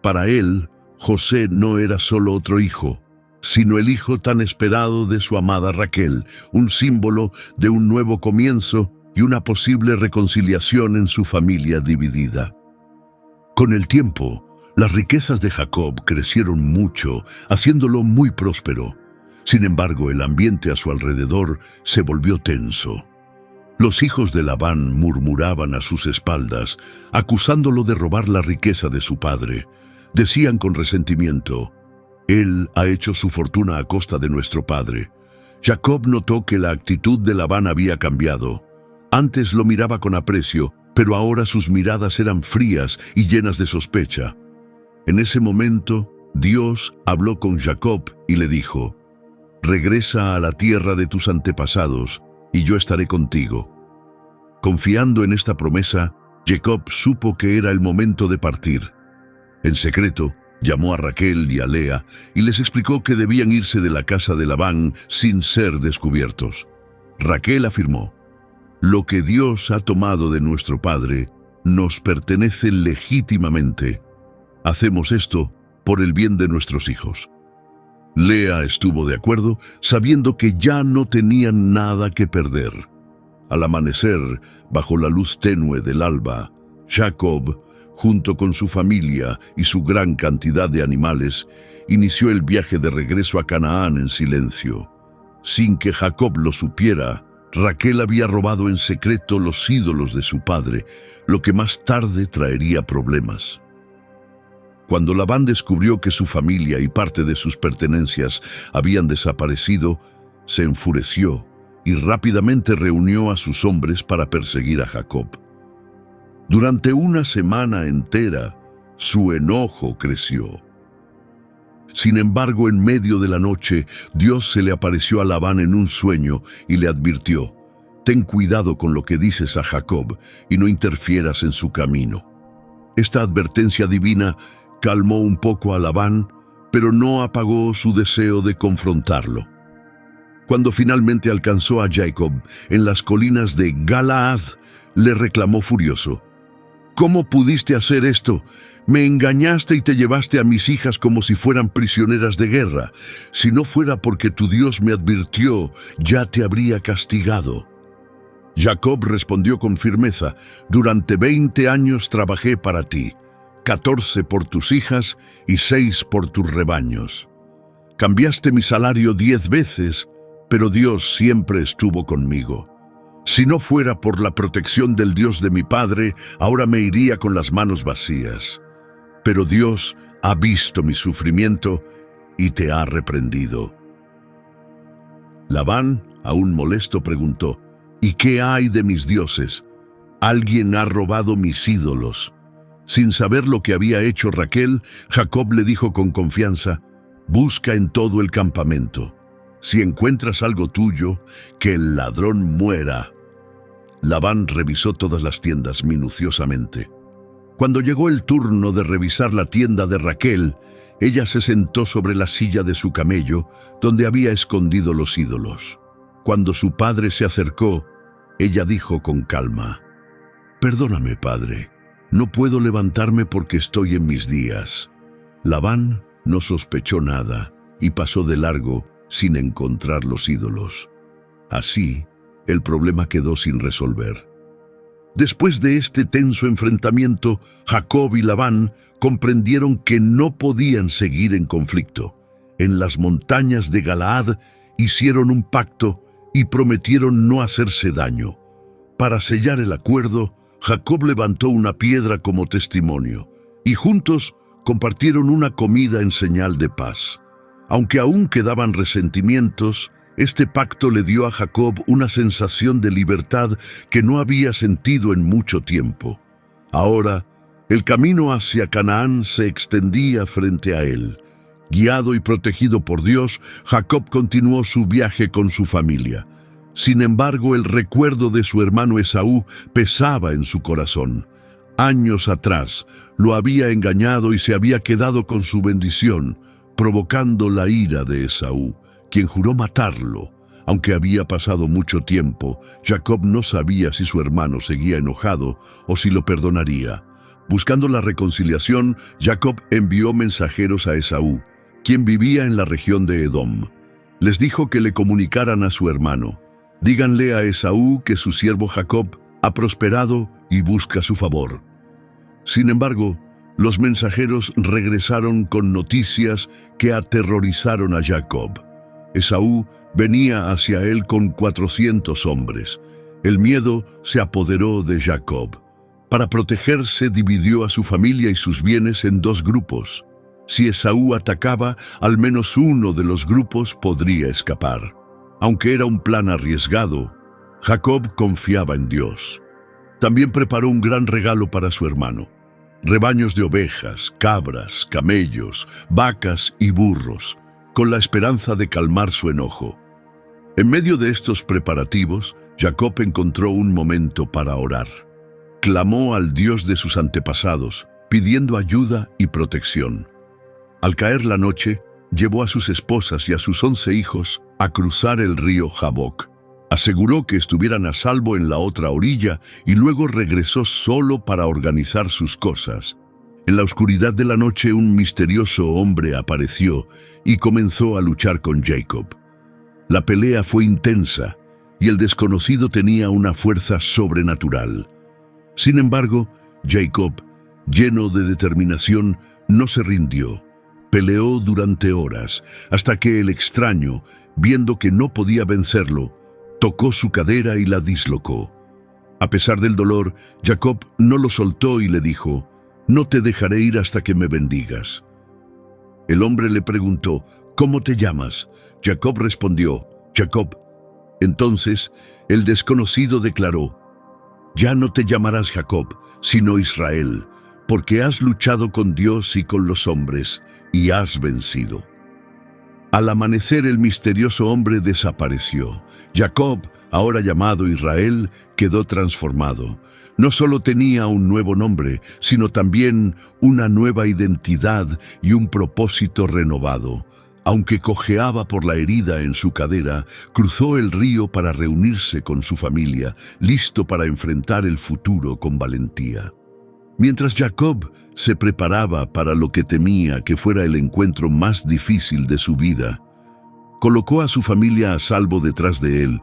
Para él, José no era solo otro hijo, sino el hijo tan esperado de su amada Raquel, un símbolo de un nuevo comienzo y una posible reconciliación en su familia dividida. Con el tiempo, las riquezas de Jacob crecieron mucho, haciéndolo muy próspero. Sin embargo, el ambiente a su alrededor se volvió tenso. Los hijos de Labán murmuraban a sus espaldas, acusándolo de robar la riqueza de su padre. Decían con resentimiento: «Él ha hecho su fortuna a costa de nuestro padre». Jacob notó que la actitud de Labán había cambiado. Antes lo miraba con aprecio, pero ahora sus miradas eran frías y llenas de sospecha. En ese momento, Dios habló con Jacob y le dijo: «Regresa a la tierra de tus antepasados, y yo estaré contigo». Confiando en esta promesa, Jacob supo que era el momento de partir. En secreto, llamó a Raquel y a Lea y les explicó que debían irse de la casa de Labán sin ser descubiertos. Raquel afirmó: «Lo que Dios ha tomado de nuestro padre nos pertenece legítimamente. Hacemos esto por el bien de nuestros hijos». Lea estuvo de acuerdo, sabiendo que ya no tenían nada que perder. Al amanecer, bajo la luz tenue del alba, Jacob, junto con su familia y su gran cantidad de animales, inició el viaje de regreso a Canaán en silencio. Sin que Jacob lo supiera, Raquel había robado en secreto los ídolos de su padre, lo que más tarde traería problemas. Cuando Labán descubrió que su familia y parte de sus pertenencias habían desaparecido, se enfureció y rápidamente reunió a sus hombres para perseguir a Jacob. Durante una semana entera, su enojo creció. Sin embargo, en medio de la noche, Dios se le apareció a Labán en un sueño y le advirtió: «Ten cuidado con lo que dices a Jacob y no interfieras en su camino». Esta advertencia divina calmó un poco a Labán, pero no apagó su deseo de confrontarlo. Cuando finalmente alcanzó a Jacob en las colinas de Galaad, le reclamó furioso: «¿Cómo pudiste hacer esto? Me engañaste y te llevaste a mis hijas como si fueran prisioneras de guerra. Si no fuera porque tu Dios me advirtió, ya te habría castigado». Jacob respondió con firmeza: «Durante 20 años trabajé para ti, 14 por tus hijas y 6 por tus rebaños. Cambiaste mi salario 10 veces, pero Dios siempre estuvo conmigo. Si no fuera por la protección del Dios de mi padre, ahora me iría con las manos vacías. Pero Dios ha visto mi sufrimiento y te ha reprendido». Labán, aún molesto, preguntó: «¿Y qué hay de mis dioses? Alguien ha robado mis ídolos». Sin saber lo que había hecho Raquel, Jacob le dijo con confianza: «Busca en todo el campamento. Si encuentras algo tuyo, que el ladrón muera». Labán revisó todas las tiendas minuciosamente. Cuando llegó el turno de revisar la tienda de Raquel, ella se sentó sobre la silla de su camello, donde había escondido los ídolos. Cuando su padre se acercó, ella dijo con calma: «Perdóname, padre, no puedo levantarme porque estoy en mis días». Labán no sospechó nada y pasó de largo sin encontrar los ídolos. Así, el problema quedó sin resolver. Después de este tenso enfrentamiento, Jacob y Labán comprendieron que no podían seguir en conflicto. En las montañas de Galaad hicieron un pacto y prometieron no hacerse daño. Para sellar el acuerdo, Jacob levantó una piedra como testimonio, y juntos compartieron una comida en señal de paz. Aunque aún quedaban resentimientos, este pacto le dio a Jacob una sensación de libertad que no había sentido en mucho tiempo. Ahora, el camino hacia Canaán se extendía frente a él. Guiado y protegido por Dios, Jacob continuó su viaje con su familia. Sin embargo, el recuerdo de su hermano Esaú pesaba en su corazón. Años atrás, lo había engañado y se había quedado con su bendición, provocando la ira de Esaú, quien juró matarlo. Aunque había pasado mucho tiempo, Jacob no sabía si su hermano seguía enojado o si lo perdonaría. Buscando la reconciliación, Jacob envió mensajeros a Esaú, quien vivía en la región de Edom. Les dijo que le comunicaran a su hermano: «Díganle a Esaú que su siervo Jacob ha prosperado y busca su favor». Sin embargo, los mensajeros regresaron con noticias que aterrorizaron a Jacob. Esaú venía hacia él con 400 hombres. El miedo se apoderó de Jacob. Para protegerse, dividió a su familia y sus bienes en 2 grupos. Si Esaú atacaba, al menos uno de los grupos podría escapar. Aunque era un plan arriesgado, Jacob confiaba en Dios. También preparó un gran regalo para su hermano: rebaños de ovejas, cabras, camellos, vacas y burros, con la esperanza de calmar su enojo. En medio de estos preparativos, Jacob encontró un momento para orar. Clamó al Dios de sus antepasados, pidiendo ayuda y protección. Al caer la noche, llevó a sus esposas y a sus 11 hijos a cruzar el río Jaboc. Aseguró que estuvieran a salvo en la otra orilla y luego regresó solo para organizar sus cosas. En la oscuridad de la noche un misterioso hombre apareció y comenzó a luchar con Jacob. La pelea fue intensa y el desconocido tenía una fuerza sobrenatural. Sin embargo, Jacob, lleno de determinación, no se rindió. Peleó durante horas, hasta que el extraño, viendo que no podía vencerlo, tocó su cadera y la dislocó. A pesar del dolor, Jacob no lo soltó y le dijo: «No te dejaré ir hasta que me bendigas». El hombre le preguntó: «¿Cómo te llamas?». Jacob respondió: «Jacob». Entonces el desconocido declaró: «Ya no te llamarás Jacob, sino Israel, porque has luchado con Dios y con los hombres, y has vencido». Al amanecer el misterioso hombre desapareció. Jacob, ahora llamado Israel, quedó transformado. No solo tenía un nuevo nombre, sino también una nueva identidad y un propósito renovado. Aunque cojeaba por la herida en su cadera, cruzó el río para reunirse con su familia, listo para enfrentar el futuro con valentía. Mientras Jacob se preparaba para lo que temía que fuera el encuentro más difícil de su vida, colocó a su familia a salvo detrás de él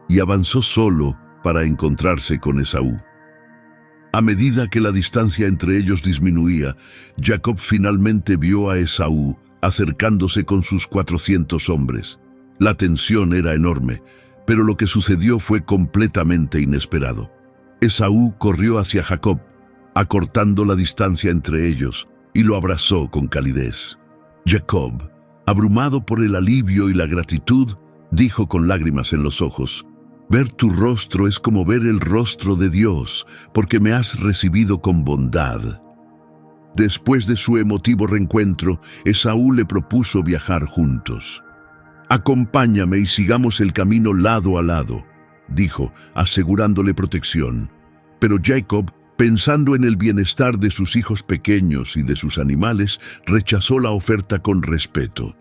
y avanzó solo para encontrarse con Esaú. A medida que la distancia entre ellos disminuía, Jacob finalmente vio a Esaú acercándose con sus 400 hombres. La tensión era enorme, pero lo que sucedió fue completamente inesperado. Esaú corrió hacia Jacob, acortando la distancia entre ellos, y lo abrazó con calidez. Jacob, abrumado por el alivio y la gratitud, dijo con lágrimas en los ojos: «Ver tu rostro es como ver el rostro de Dios, porque me has recibido con bondad». Después de su emotivo reencuentro, Esaú le propuso viajar juntos. «Acompáñame y sigamos el camino lado a lado», dijo, asegurándole protección. Pero Jacob, pensando en el bienestar de sus hijos pequeños y de sus animales, rechazó la oferta con respeto.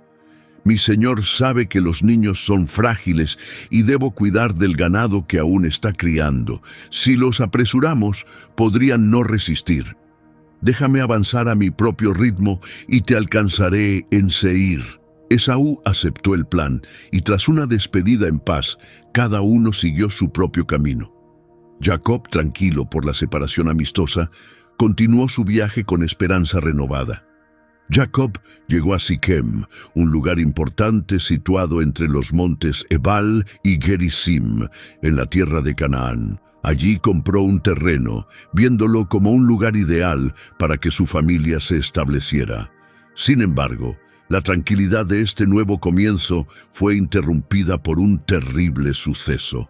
«Mi señor sabe que los niños son frágiles y debo cuidar del ganado que aún está criando. Si los apresuramos, podrían no resistir. Déjame avanzar a mi propio ritmo y te alcanzaré en Seir». Esaú aceptó el plan y tras una despedida en paz, cada uno siguió su propio camino. Jacob, tranquilo por la separación amistosa, continuó su viaje con esperanza renovada. Jacob llegó a Siquem, un lugar importante situado entre los montes Ebal y Gerizim, en la tierra de Canaán. Allí compró un terreno, viéndolo como un lugar ideal para que su familia se estableciera. Sin embargo, la tranquilidad de este nuevo comienzo fue interrumpida por un terrible suceso.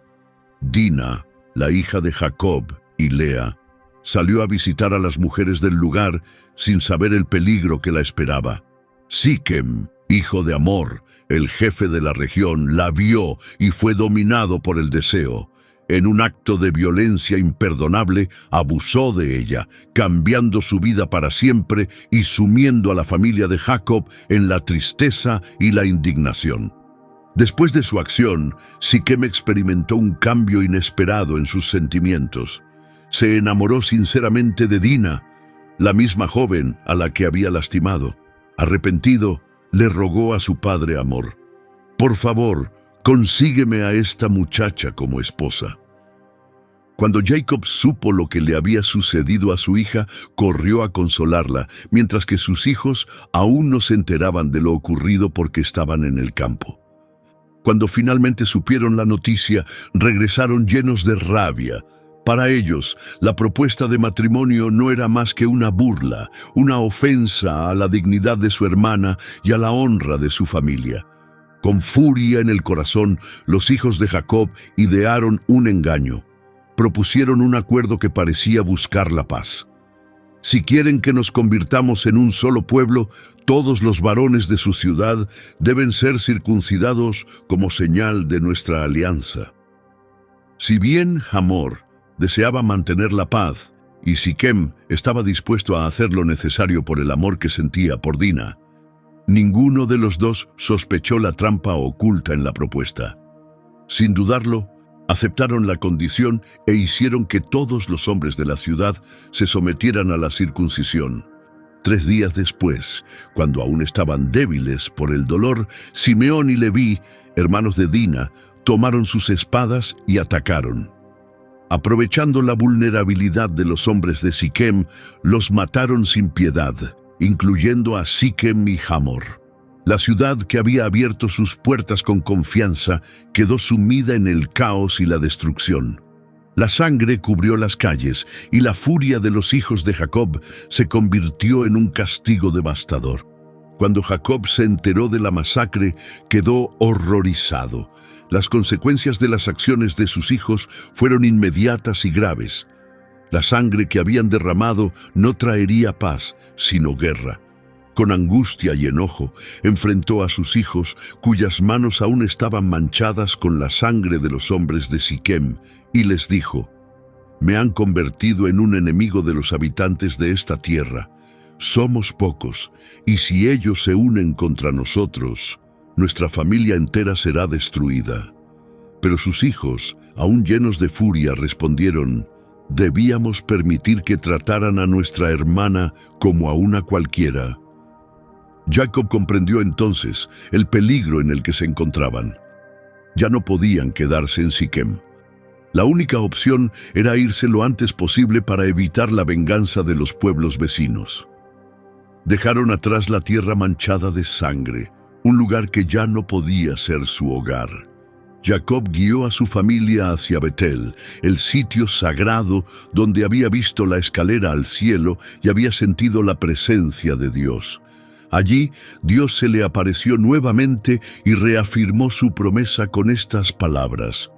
Dina, la hija de Jacob y Lea, salió a visitar a las mujeres del lugar sin saber el peligro que la esperaba. Siquem, hijo de Hamor, el jefe de la región, la vio y fue dominado por el deseo. En un acto de violencia imperdonable, abusó de ella, cambiando su vida para siempre y sumiendo a la familia de Jacob en la tristeza y la indignación. Después de su acción, Siquem experimentó un cambio inesperado en sus sentimientos. Se enamoró sinceramente de Dina, la misma joven a la que había lastimado. Arrepentido, le rogó a su padre Hamor: «Por favor, consígueme a esta muchacha como esposa». Cuando Jacob supo lo que le había sucedido a su hija, corrió a consolarla, mientras que sus hijos aún no se enteraban de lo ocurrido porque estaban en el campo. Cuando finalmente supieron la noticia, regresaron llenos de rabia. Para ellos, la propuesta de matrimonio no era más que una burla, una ofensa a la dignidad de su hermana y a la honra de su familia. Con furia en el corazón, los hijos de Jacob idearon un engaño. Propusieron un acuerdo que parecía buscar la paz. «Si quieren que nos convirtamos en un solo pueblo, todos los varones de su ciudad deben ser circuncidados como señal de nuestra alianza». Si bien Hamor deseaba mantener la paz y Siquem estaba dispuesto a hacer lo necesario por el amor que sentía por Dina, ninguno de los dos sospechó la trampa oculta en la propuesta. Sin dudarlo, Aceptaron la condición e hicieron que todos los hombres de la ciudad se sometieran a la circuncisión. 3 días después, cuando aún estaban débiles por el dolor, Simeón y Leví, hermanos de Dina, tomaron sus espadas y atacaron. Aprovechando la vulnerabilidad de los hombres de Siquem, los mataron sin piedad, incluyendo a Siquem y Hamor. La ciudad, que había abierto sus puertas con confianza, quedó sumida en el caos y la destrucción. La sangre cubrió las calles y la furia de los hijos de Jacob se convirtió en un castigo devastador. Cuando Jacob se enteró de la masacre, quedó horrorizado. Las consecuencias de las acciones de sus hijos fueron inmediatas y graves. La sangre que habían derramado no traería paz, sino guerra. Con angustia y enojo, enfrentó a sus hijos, cuyas manos aún estaban manchadas con la sangre de los hombres de Siquem, y les dijo: «Me han convertido en un enemigo de los habitantes de esta tierra. Somos pocos, y si ellos se unen contra nosotros, nuestra familia entera será destruida». Pero sus hijos, aún llenos de furia, respondieron: «Debíamos permitir que trataran a nuestra hermana como a una cualquiera». Jacob comprendió entonces el peligro en el que se encontraban. Ya no podían quedarse en Siquem. La única opción era irse lo antes posible para evitar la venganza de los pueblos vecinos. Dejaron atrás la tierra manchada de sangre, un lugar que ya no podía ser su hogar. Jacob guió a su familia hacia Betel, el sitio sagrado donde había visto la escalera al cielo y había sentido la presencia de Dios. Allí, Dios se le apareció nuevamente y reafirmó su promesa con estas palabras: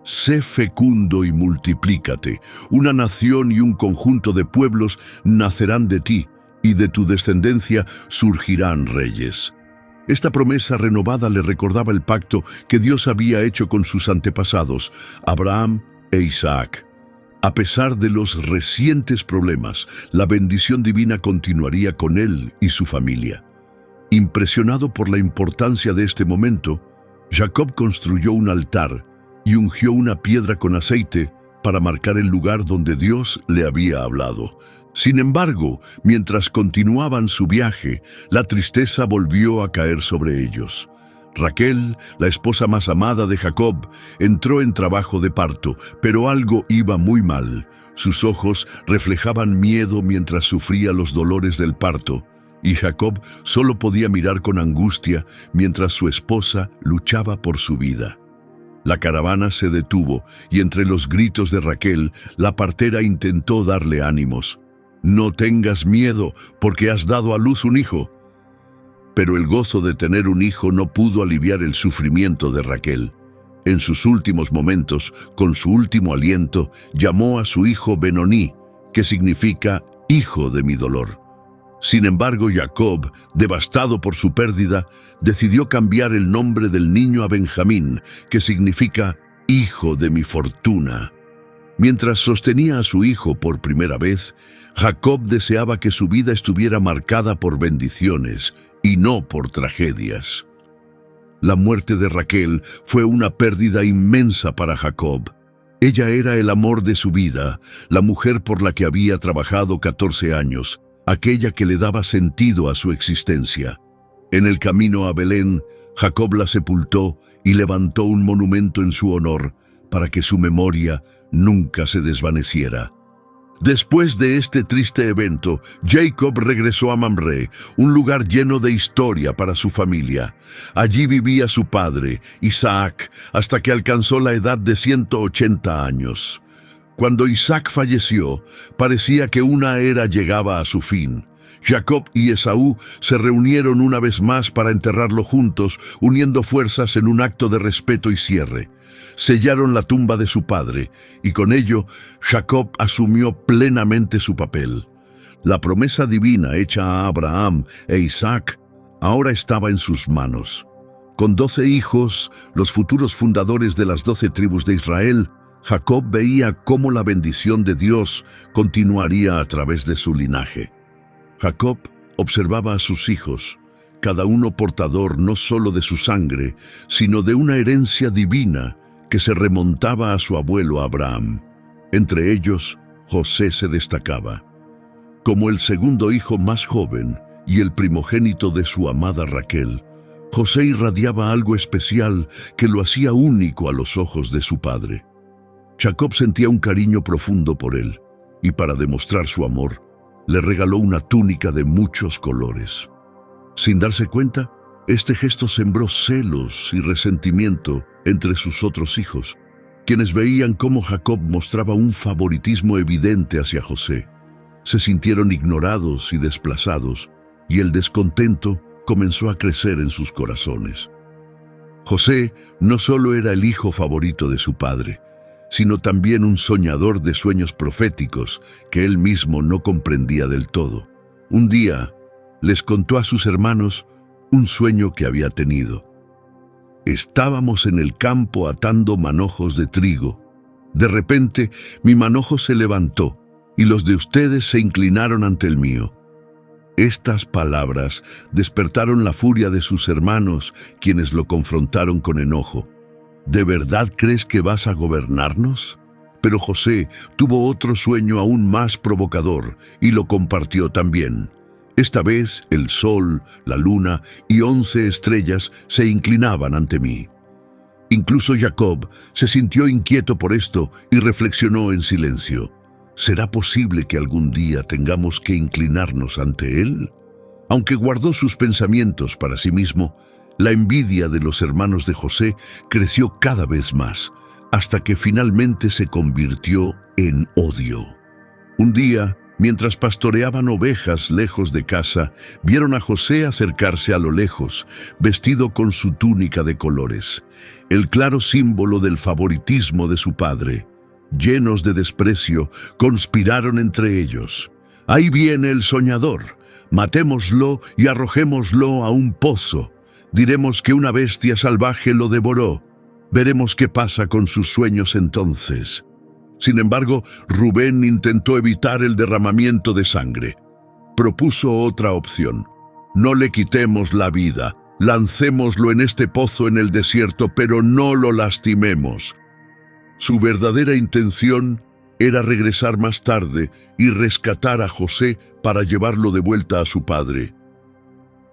«Sé fecundo y multiplícate. Una nación y un conjunto de pueblos nacerán de ti, y de tu descendencia surgirán reyes». Esta promesa renovada le recordaba el pacto que Dios había hecho con sus antepasados, Abraham e Isaac. A pesar de los recientes problemas, la bendición divina continuaría con él y su familia. Impresionado por la importancia de este momento, Jacob construyó un altar y ungió una piedra con aceite para marcar el lugar donde Dios le había hablado. Sin embargo, mientras continuaban su viaje, la tristeza volvió a caer sobre ellos. Raquel, la esposa más amada de Jacob, entró en trabajo de parto, pero algo iba muy mal. Sus ojos reflejaban miedo mientras sufría los dolores del parto, y Jacob solo podía mirar con angustia mientras su esposa luchaba por su vida. La caravana se detuvo, y entre los gritos de Raquel, la partera intentó darle ánimos. «No tengas miedo, porque has dado a luz un hijo». Pero el gozo de tener un hijo no pudo aliviar el sufrimiento de Raquel. En sus últimos momentos, con su último aliento, llamó a su hijo Benoní, que significa «hijo de mi dolor». Sin embargo, Jacob, devastado por su pérdida, decidió cambiar el nombre del niño a Benjamín, que significa «hijo de mi fortuna». Mientras sostenía a su hijo por primera vez, Jacob deseaba que su vida estuviera marcada por bendiciones y no por tragedias. La muerte de Raquel fue una pérdida inmensa para Jacob. Ella era el amor de su vida, la mujer por la que había trabajado 14 años, aquella que le daba sentido a su existencia. En el camino a Belén, Jacob la sepultó y levantó un monumento en su honor para que su memoria nunca se desvaneciera. Después de este triste evento, Jacob regresó a Mamre, un lugar lleno de historia para su familia. Allí vivía su padre, Isaac, hasta que alcanzó la edad de 180 años. Cuando Isaac falleció, parecía que una era llegaba a su fin. Jacob y Esaú se reunieron una vez más para enterrarlo juntos, uniendo fuerzas en un acto de respeto y cierre. Sellaron la tumba de su padre, y con ello Jacob asumió plenamente su papel. La promesa divina hecha a Abraham e Isaac ahora estaba en sus manos. Con 12 hijos, los futuros fundadores de las 12 tribus de Israel, Jacob veía cómo la bendición de Dios continuaría a través de su linaje. Jacob observaba a sus hijos, cada uno portador no solo de su sangre, sino de una herencia divina que se remontaba a su abuelo Abraham. Entre ellos, José se destacaba. Como el segundo hijo más joven y el primogénito de su amada Raquel, José irradiaba algo especial que lo hacía único a los ojos de su padre. Jacob sentía un cariño profundo por él, y para demostrar su amor, le regaló una túnica de muchos colores. Sin darse cuenta, este gesto sembró celos y resentimiento entre sus otros hijos, quienes veían cómo Jacob mostraba un favoritismo evidente hacia José. Se sintieron ignorados y desplazados, y el descontento comenzó a crecer en sus corazones. José no solo era el hijo favorito de su padre, sino también un soñador de sueños proféticos que él mismo no comprendía del todo. Un día, les contó a sus hermanos un sueño que había tenido. Estábamos en el campo atando manojos de trigo. De repente, mi manojo se levantó y los de ustedes se inclinaron ante el mío. Estas palabras despertaron la furia de sus hermanos, quienes lo confrontaron con enojo. ¿De verdad crees que vas a gobernarnos? Pero José tuvo otro sueño aún más provocador y lo compartió también. Esta vez el sol, la luna y 11 estrellas se inclinaban ante mí. Incluso Jacob se sintió inquieto por esto y reflexionó en silencio. ¿Será posible que algún día tengamos que inclinarnos ante él? Aunque guardó sus pensamientos para sí mismo, la envidia de los hermanos de José creció cada vez más, hasta que finalmente se convirtió en odio. Un día, mientras pastoreaban ovejas lejos de casa, vieron a José acercarse a lo lejos, vestido con su túnica de colores, el claro símbolo del favoritismo de su padre. Llenos de desprecio, conspiraron entre ellos. «Ahí viene el soñador. Matémoslo y arrojémoslo a un pozo. Diremos que una bestia salvaje lo devoró. Veremos qué pasa con sus sueños entonces». Sin embargo, Rubén intentó evitar el derramamiento de sangre. Propuso otra opción. «No le quitemos la vida. Lancémoslo en este pozo en el desierto, pero no lo lastimemos». Su verdadera intención era regresar más tarde y rescatar a José para llevarlo de vuelta a su padre.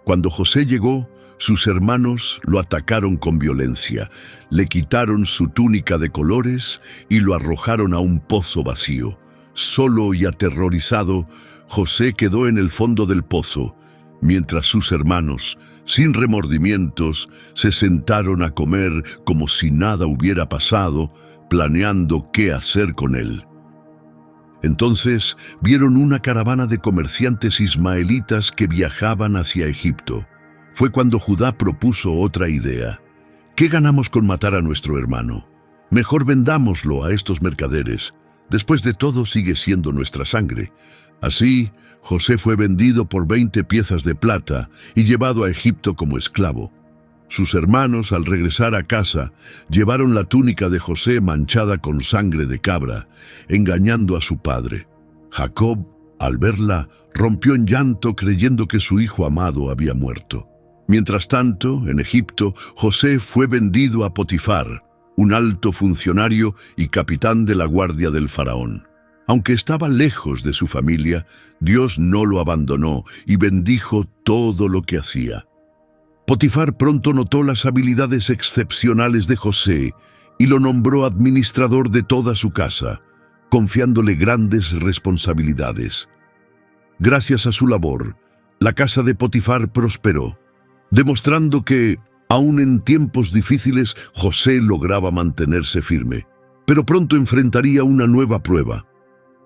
Cuando José llegó, sus hermanos lo atacaron con violencia, le quitaron su túnica de colores y lo arrojaron a un pozo vacío. Solo y aterrorizado, José quedó en el fondo del pozo, mientras sus hermanos, sin remordimientos, se sentaron a comer como si nada hubiera pasado, planeando qué hacer con él. Entonces vieron una caravana de comerciantes ismaelitas que viajaban hacia Egipto. Fue cuando Judá propuso otra idea. ¿Qué ganamos con matar a nuestro hermano? Mejor vendámoslo a estos mercaderes. Después de todo, sigue siendo nuestra sangre. Así, José fue vendido por 20 piezas de plata y llevado a Egipto como esclavo. Sus hermanos, al regresar a casa, llevaron la túnica de José manchada con sangre de cabra, engañando a su padre. Jacob, al verla, rompió en llanto creyendo que su hijo amado había muerto. Mientras tanto, en Egipto, José fue vendido a Potifar, un alto funcionario y capitán de la guardia del faraón. Aunque estaba lejos de su familia, Dios no lo abandonó y bendijo todo lo que hacía. Potifar pronto notó las habilidades excepcionales de José y lo nombró administrador de toda su casa, confiándole grandes responsabilidades. Gracias a su labor, la casa de Potifar prosperó, demostrando que, aun en tiempos difíciles, José lograba mantenerse firme. Pero pronto enfrentaría una nueva prueba.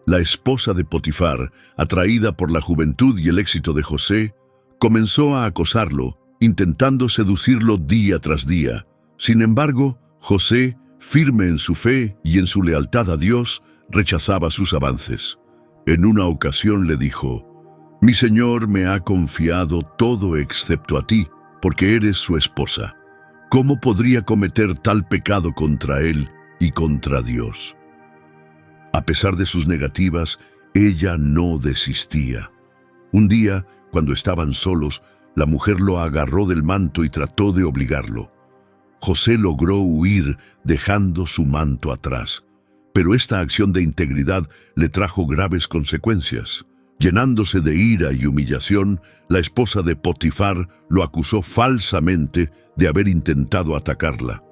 La esposa de Potifar, atraída por la juventud y el éxito de José, comenzó a acosarlo, intentando seducirlo día tras día. Sin embargo, José, firme en su fe y en su lealtad a Dios, rechazaba sus avances. En una ocasión le dijo: «Mi señor me ha confiado todo excepto a ti, porque eres su esposa. ¿Cómo podría cometer tal pecado contra él y contra Dios?». A pesar de sus negativas, ella no desistía. Un día, cuando estaban solos, la mujer lo agarró del manto y trató de obligarlo. José logró huir dejando su manto atrás. Pero esta acción de integridad le trajo graves consecuencias. Llenándose de ira y humillación, la esposa de Potifar lo acusó falsamente de haber intentado atacarla.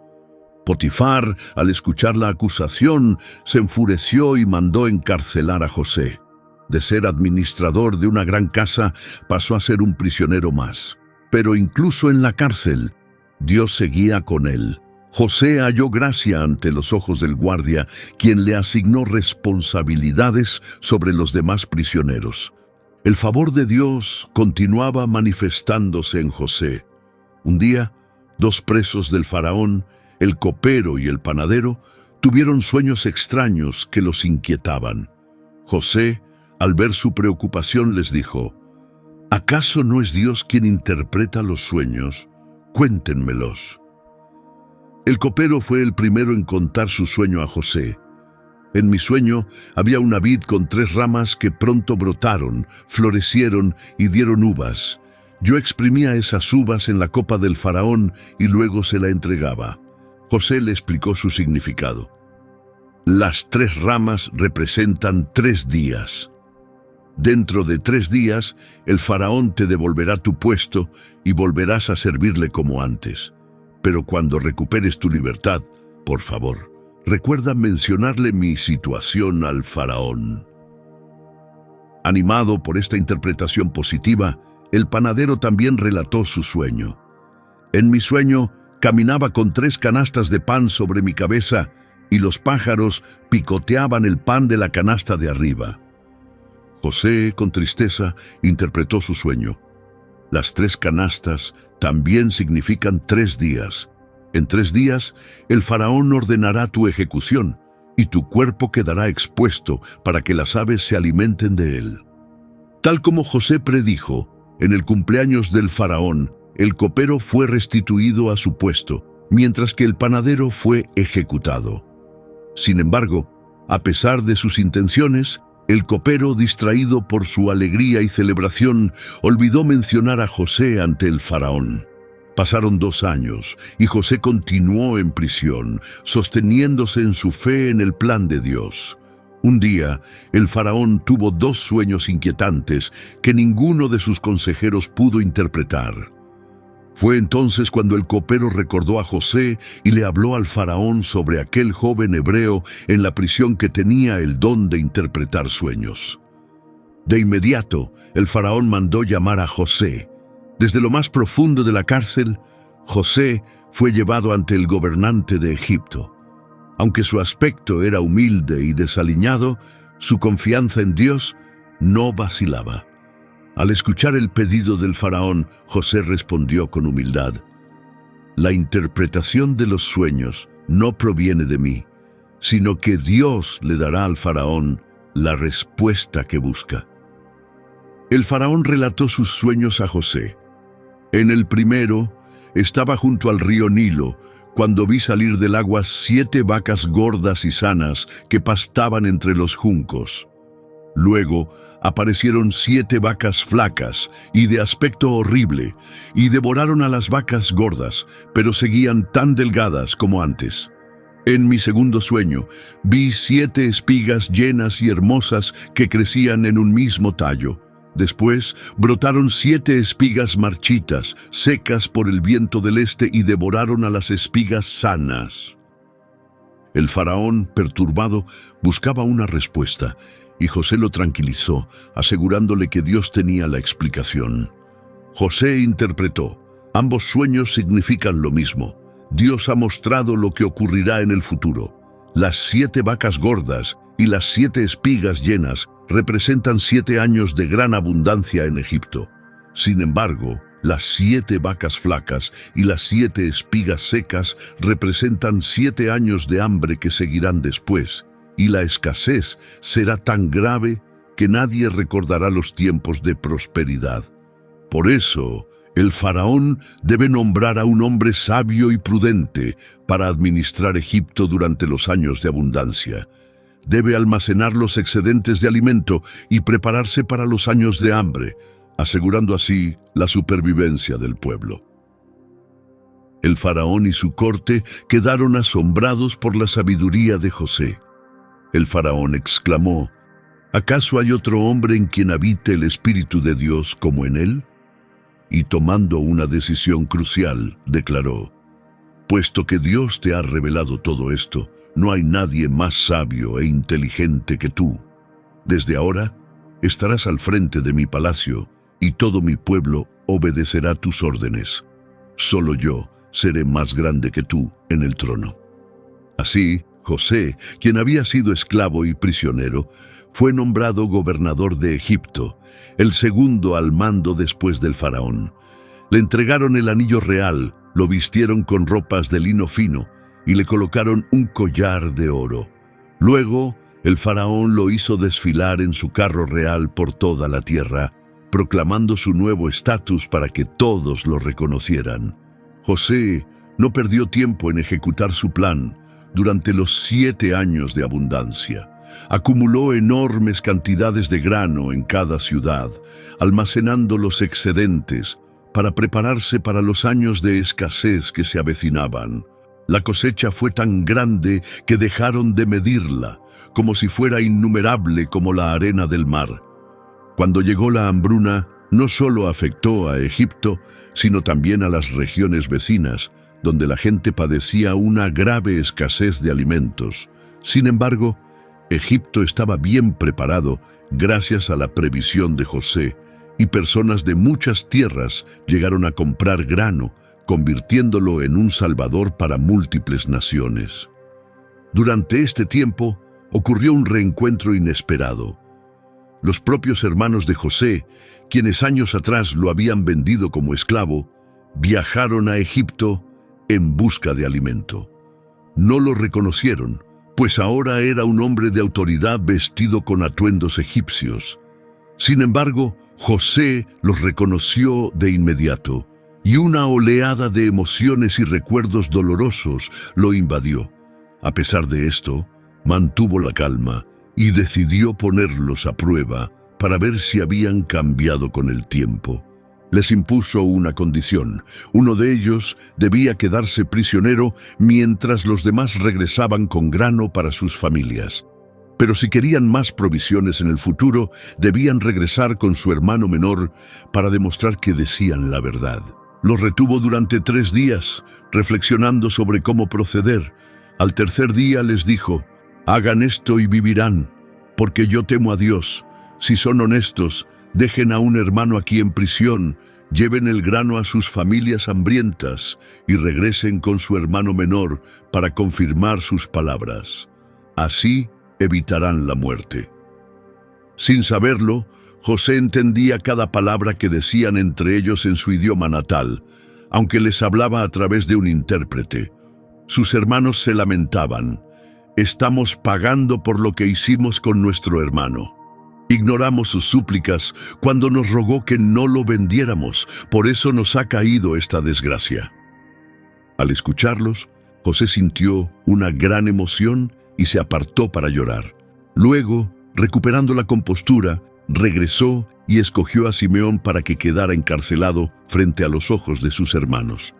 Potifar, al escuchar la acusación, se enfureció y mandó encarcelar a José. De ser administrador de una gran casa, pasó a ser un prisionero más. Pero incluso en la cárcel, Dios seguía con él. José halló gracia ante los ojos del guardia, quien le asignó responsabilidades sobre los demás prisioneros. El favor de Dios continuaba manifestándose en José. Un día, dos presos del faraón, el copero y el panadero, tuvieron sueños extraños que los inquietaban. José, al ver su preocupación, les dijo: ¿acaso no es Dios quien interpreta los sueños? Cuéntenmelos. El copero fue el primero en contar su sueño a José. En mi sueño había una vid con 3 ramas que pronto brotaron, florecieron y dieron uvas. Yo exprimía esas uvas en la copa del faraón y luego se la entregaba. José le explicó su significado. Las 3 ramas representan 3 días. Dentro de 3 días, el faraón te devolverá tu puesto y volverás a servirle como antes. Pero cuando recuperes tu libertad, por favor, recuerda mencionarle mi situación al faraón. Animado por esta interpretación positiva, el panadero también relató su sueño. En mi sueño, caminaba con 3 canastas de pan sobre mi cabeza y los pájaros picoteaban el pan de la canasta de arriba. José, con tristeza, interpretó su sueño. Las 3 canastas también significan 3 días. En 3 días, el faraón ordenará tu ejecución y tu cuerpo quedará expuesto para que las aves se alimenten de él. Tal como José predijo, en el cumpleaños del faraón, el copero fue restituido a su puesto, mientras que el panadero fue ejecutado. Sin embargo, a pesar de sus intenciones, el copero, distraído por su alegría y celebración, olvidó mencionar a José ante el faraón. Pasaron 2 años y José continuó en prisión, sosteniéndose en su fe en el plan de Dios. Un día, el faraón tuvo 2 sueños inquietantes que ninguno de sus consejeros pudo interpretar. Fue entonces cuando el copero recordó a José y le habló al faraón sobre aquel joven hebreo en la prisión que tenía el don de interpretar sueños. De inmediato, el faraón mandó llamar a José. Desde lo más profundo de la cárcel, José fue llevado ante el gobernante de Egipto. Aunque su aspecto era humilde y desaliñado, su confianza en Dios no vacilaba. Al escuchar el pedido del faraón, José respondió con humildad: la interpretación de los sueños no proviene de mí, sino que Dios le dará al faraón la respuesta que busca. El faraón relató sus sueños a José. En el primero, estaba junto al río Nilo, cuando vi salir del agua 7 vacas gordas y sanas que pastaban entre los juncos. Luego aparecieron 7 vacas flacas y de aspecto horrible, y devoraron a las vacas gordas, pero seguían tan delgadas como antes. En mi segundo sueño, vi 7 espigas llenas y hermosas que crecían en un mismo tallo. Después brotaron 7 espigas marchitas, secas por el viento del este, y devoraron a las espigas sanas. El faraón, perturbado, buscaba una respuesta, y José lo tranquilizó, asegurándole que Dios tenía la explicación. José interpretó: ambos sueños significan lo mismo. Dios ha mostrado lo que ocurrirá en el futuro. Las 7 vacas gordas y las 7 espigas llenas representan 7 años de gran abundancia en Egipto. Sin embargo, las 7 vacas flacas y las 7 espigas secas representan 7 años de hambre que seguirán después, y la escasez será tan grave que nadie recordará los tiempos de prosperidad. Por eso, el faraón debe nombrar a un hombre sabio y prudente para administrar Egipto durante los años de abundancia. Debe almacenar los excedentes de alimento y prepararse para los años de hambre, asegurando así la supervivencia del pueblo. El faraón y su corte quedaron asombrados por la sabiduría de José. El faraón exclamó: ¿acaso hay otro hombre en quien habite el Espíritu de Dios como en él? Y tomando una decisión crucial, declaró: puesto que Dios te ha revelado todo esto, no hay nadie más sabio e inteligente que tú. Desde ahora, estarás al frente de mi palacio, y todo mi pueblo obedecerá tus órdenes. Solo yo seré más grande que tú en el trono. Así, José, quien había sido esclavo y prisionero, fue nombrado gobernador de Egipto, el segundo al mando después del faraón. Le entregaron el anillo real, lo vistieron con ropas de lino fino y le colocaron un collar de oro. Luego, el faraón lo hizo desfilar en su carro real por toda la tierra, proclamando su nuevo estatus para que todos lo reconocieran. José no perdió tiempo en ejecutar su plan. Durante los 7 años de abundancia, acumuló enormes cantidades de grano en cada ciudad, almacenando los excedentes para prepararse para los años de escasez que se avecinaban. La cosecha fue tan grande que dejaron de medirla, como si fuera innumerable como la arena del mar. Cuando llegó la hambruna, no solo afectó a Egipto, sino también a las regiones vecinas, donde la gente padecía una grave escasez de alimentos. Sin embargo, Egipto estaba bien preparado gracias a la previsión de José, y personas de muchas tierras llegaron a comprar grano, convirtiéndolo en un salvador para múltiples naciones. Durante este tiempo, ocurrió un reencuentro inesperado. Los propios hermanos de José, quienes años atrás lo habían vendido como esclavo, viajaron a Egipto en busca de alimento. No lo reconocieron, pues ahora era un hombre de autoridad vestido con atuendos egipcios. Sin embargo, José los reconoció de inmediato, y una oleada de emociones y recuerdos dolorosos lo invadió. A pesar de esto, mantuvo la calma y decidió ponerlos a prueba para ver si habían cambiado con el tiempo. Les impuso una condición: uno de ellos debía quedarse prisionero mientras los demás regresaban con grano para sus familias. Pero si querían más provisiones en el futuro, debían regresar con su hermano menor para demostrar que decían la verdad. Los retuvo durante 3 días, reflexionando sobre cómo proceder. Al tercer día les dijo: hagan esto y vivirán, porque yo temo a Dios. Si son honestos, dejen a un hermano aquí en prisión, lleven el grano a sus familias hambrientas y regresen con su hermano menor para confirmar sus palabras. Así evitarán la muerte. Sin saberlo, José entendía cada palabra que decían entre ellos en su idioma natal, aunque les hablaba a través de un intérprete. Sus hermanos se lamentaban: estamos pagando por lo que hicimos con nuestro hermano. Ignoramos sus súplicas cuando nos rogó que no lo vendiéramos, por eso nos ha caído esta desgracia. Al escucharlos, José sintió una gran emoción y se apartó para llorar. Luego, recuperando la compostura, regresó y escogió a Simeón para que quedara encarcelado frente a los ojos de sus hermanos.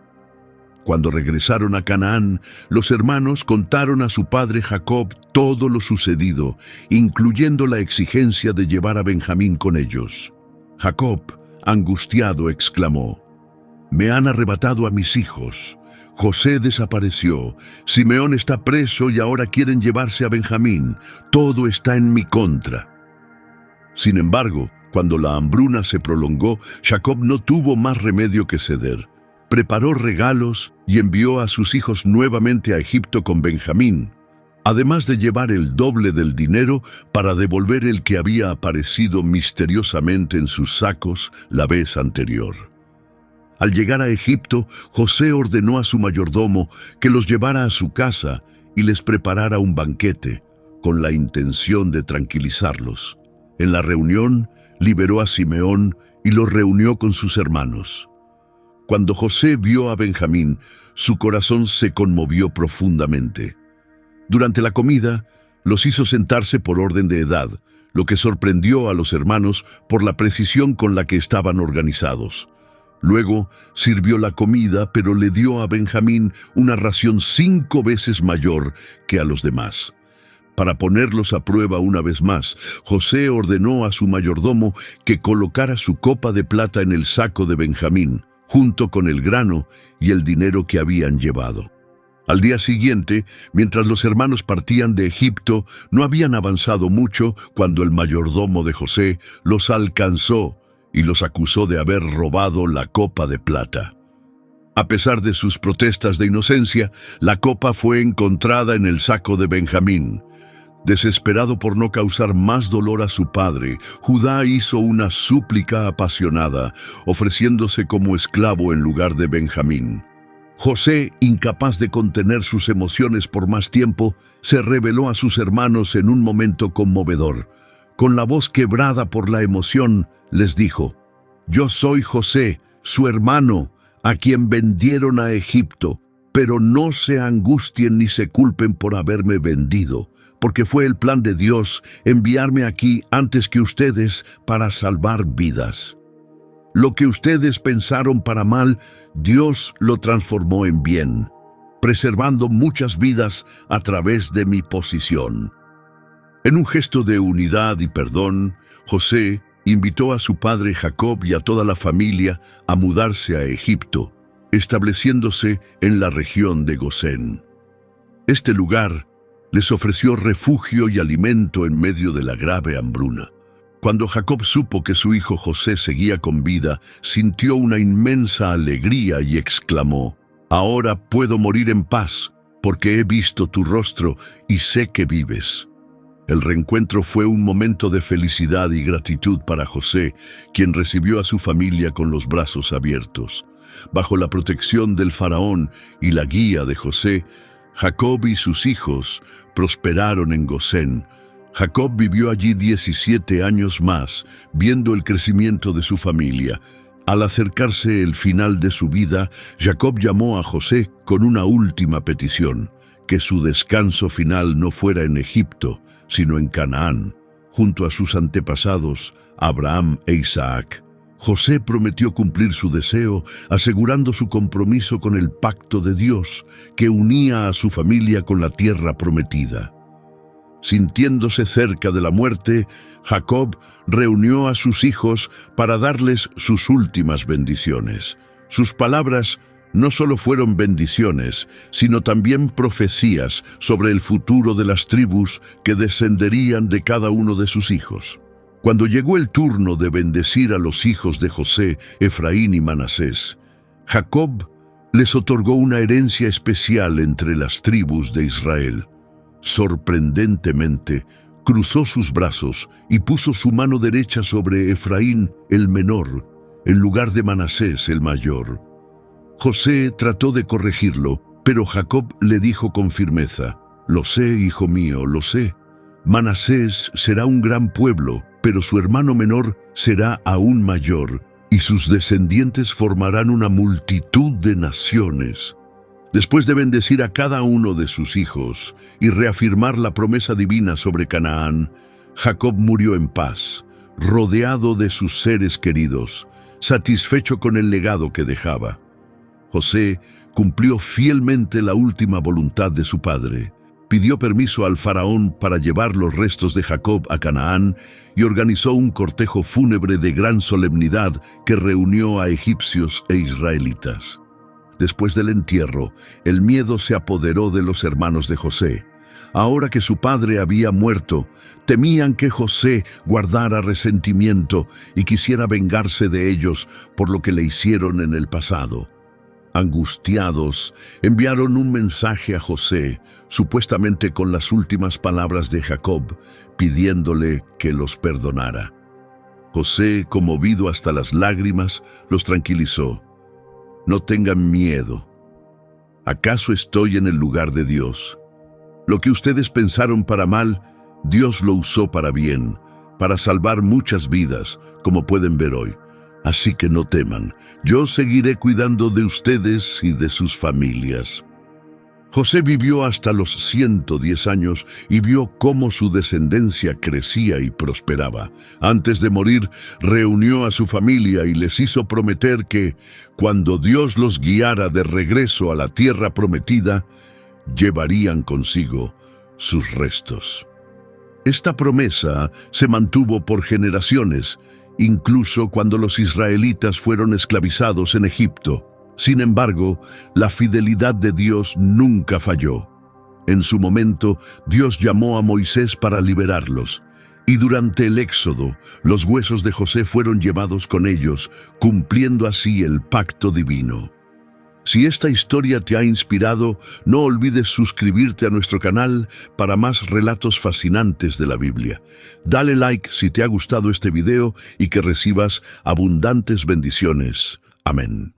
Cuando regresaron a Canaán, los hermanos contaron a su padre Jacob todo lo sucedido, incluyendo la exigencia de llevar a Benjamín con ellos. Jacob, angustiado, exclamó: me han arrebatado a mis hijos. José desapareció, Simeón está preso y ahora quieren llevarse a Benjamín. Todo está en mi contra. Sin embargo, cuando la hambruna se prolongó, Jacob no tuvo más remedio que ceder. Preparó regalos y envió a sus hijos nuevamente a Egipto con Benjamín, además de llevar el doble del dinero para devolver el que había aparecido misteriosamente en sus sacos la vez anterior. Al llegar a Egipto, José ordenó a su mayordomo que los llevara a su casa y les preparara un banquete, con la intención de tranquilizarlos. En la reunión, liberó a Simeón y los reunió con sus hermanos. Cuando José vio a Benjamín, su corazón se conmovió profundamente. Durante la comida, los hizo sentarse por orden de edad, lo que sorprendió a los hermanos por la precisión con la que estaban organizados. Luego sirvió la comida, pero le dio a Benjamín una ración 5 veces mayor que a los demás. Para ponerlos a prueba una vez más, José ordenó a su mayordomo que colocara su copa de plata en el saco de Benjamín, junto con el grano y el dinero que habían llevado. Al día siguiente, mientras los hermanos partían de Egipto, no habían avanzado mucho cuando el mayordomo de José los alcanzó y los acusó de haber robado la copa de plata. A pesar de sus protestas de inocencia, la copa fue encontrada en el saco de Benjamín. Desesperado por no causar más dolor a su padre, Judá hizo una súplica apasionada, ofreciéndose como esclavo en lugar de Benjamín. José, incapaz de contener sus emociones por más tiempo, se reveló a sus hermanos en un momento conmovedor. Con la voz quebrada por la emoción, les dijo: «Yo soy José, su hermano, a quien vendieron a Egipto, pero no se angustien ni se culpen por haberme vendido, porque fue el plan de Dios enviarme aquí antes que ustedes para salvar vidas. Lo que ustedes pensaron para mal, Dios lo transformó en bien, preservando muchas vidas a través de mi posición». En un gesto de unidad y perdón, José invitó a su padre Jacob y a toda la familia a mudarse a Egipto, estableciéndose en la región de Gosén. Este lugar les ofreció refugio y alimento en medio de la grave hambruna. Cuando Jacob supo que su hijo José seguía con vida, sintió una inmensa alegría y exclamó: «Ahora puedo morir en paz, porque he visto tu rostro y sé que vives». El reencuentro fue un momento de felicidad y gratitud para José, quien recibió a su familia con los brazos abiertos. Bajo la protección del faraón y la guía de José, Jacob y sus hijos prosperaron en Gosén. Jacob vivió allí 17 años más, viendo el crecimiento de su familia. Al acercarse el final de su vida, Jacob llamó a José con una última petición: que su descanso final no fuera en Egipto, sino en Canaán, junto a sus antepasados, Abraham e Isaac. José prometió cumplir su deseo, asegurando su compromiso con el pacto de Dios, que unía a su familia con la tierra prometida. Sintiéndose cerca de la muerte, Jacob reunió a sus hijos para darles sus últimas bendiciones. Sus palabras no solo fueron bendiciones, sino también profecías sobre el futuro de las tribus que descenderían de cada uno de sus hijos. Cuando llegó el turno de bendecir a los hijos de José, Efraín y Manasés, Jacob les otorgó una herencia especial entre las tribus de Israel. Sorprendentemente, cruzó sus brazos y puso su mano derecha sobre Efraín, el menor, en lugar de Manasés, el mayor. José trató de corregirlo, pero Jacob le dijo con firmeza: «Lo sé, hijo mío, lo sé. Manasés será un gran pueblo, pero su hermano menor será aún mayor, y sus descendientes formarán una multitud de naciones». Después de bendecir a cada uno de sus hijos y reafirmar la promesa divina sobre Canaán, Jacob murió en paz, rodeado de sus seres queridos, satisfecho con el legado que dejaba. José cumplió fielmente la última voluntad de su padre. Pidió permiso al faraón para llevar los restos de Jacob a Canaán y organizó un cortejo fúnebre de gran solemnidad que reunió a egipcios e israelitas. Después del entierro, el miedo se apoderó de los hermanos de José. Ahora que su padre había muerto, temían que José guardara resentimiento y quisiera vengarse de ellos por lo que le hicieron en el pasado. Angustiados, enviaron un mensaje a José, supuestamente con las últimas palabras de Jacob, pidiéndole que los perdonara. José, conmovido hasta las lágrimas, los tranquilizó: «No tengan miedo. ¿Acaso estoy en el lugar de Dios? Lo que ustedes pensaron para mal, Dios lo usó para bien, para salvar muchas vidas, como pueden ver hoy. Así que no teman, yo seguiré cuidando de ustedes y de sus familias». José vivió hasta los 110 años y vio cómo su descendencia crecía y prosperaba. Antes de morir, reunió a su familia y les hizo prometer que, cuando Dios los guiara de regreso a la tierra prometida, llevarían consigo sus restos. Esta promesa se mantuvo por generaciones, incluso cuando los israelitas fueron esclavizados en Egipto. Sin embargo, la fidelidad de Dios nunca falló. En su momento, Dios llamó a Moisés para liberarlos, y durante el éxodo, los huesos de José fueron llevados con ellos, cumpliendo así el pacto divino. Si esta historia te ha inspirado, no olvides suscribirte a nuestro canal para más relatos fascinantes de la Biblia. Dale like si te ha gustado este video y que recibas abundantes bendiciones. Amén.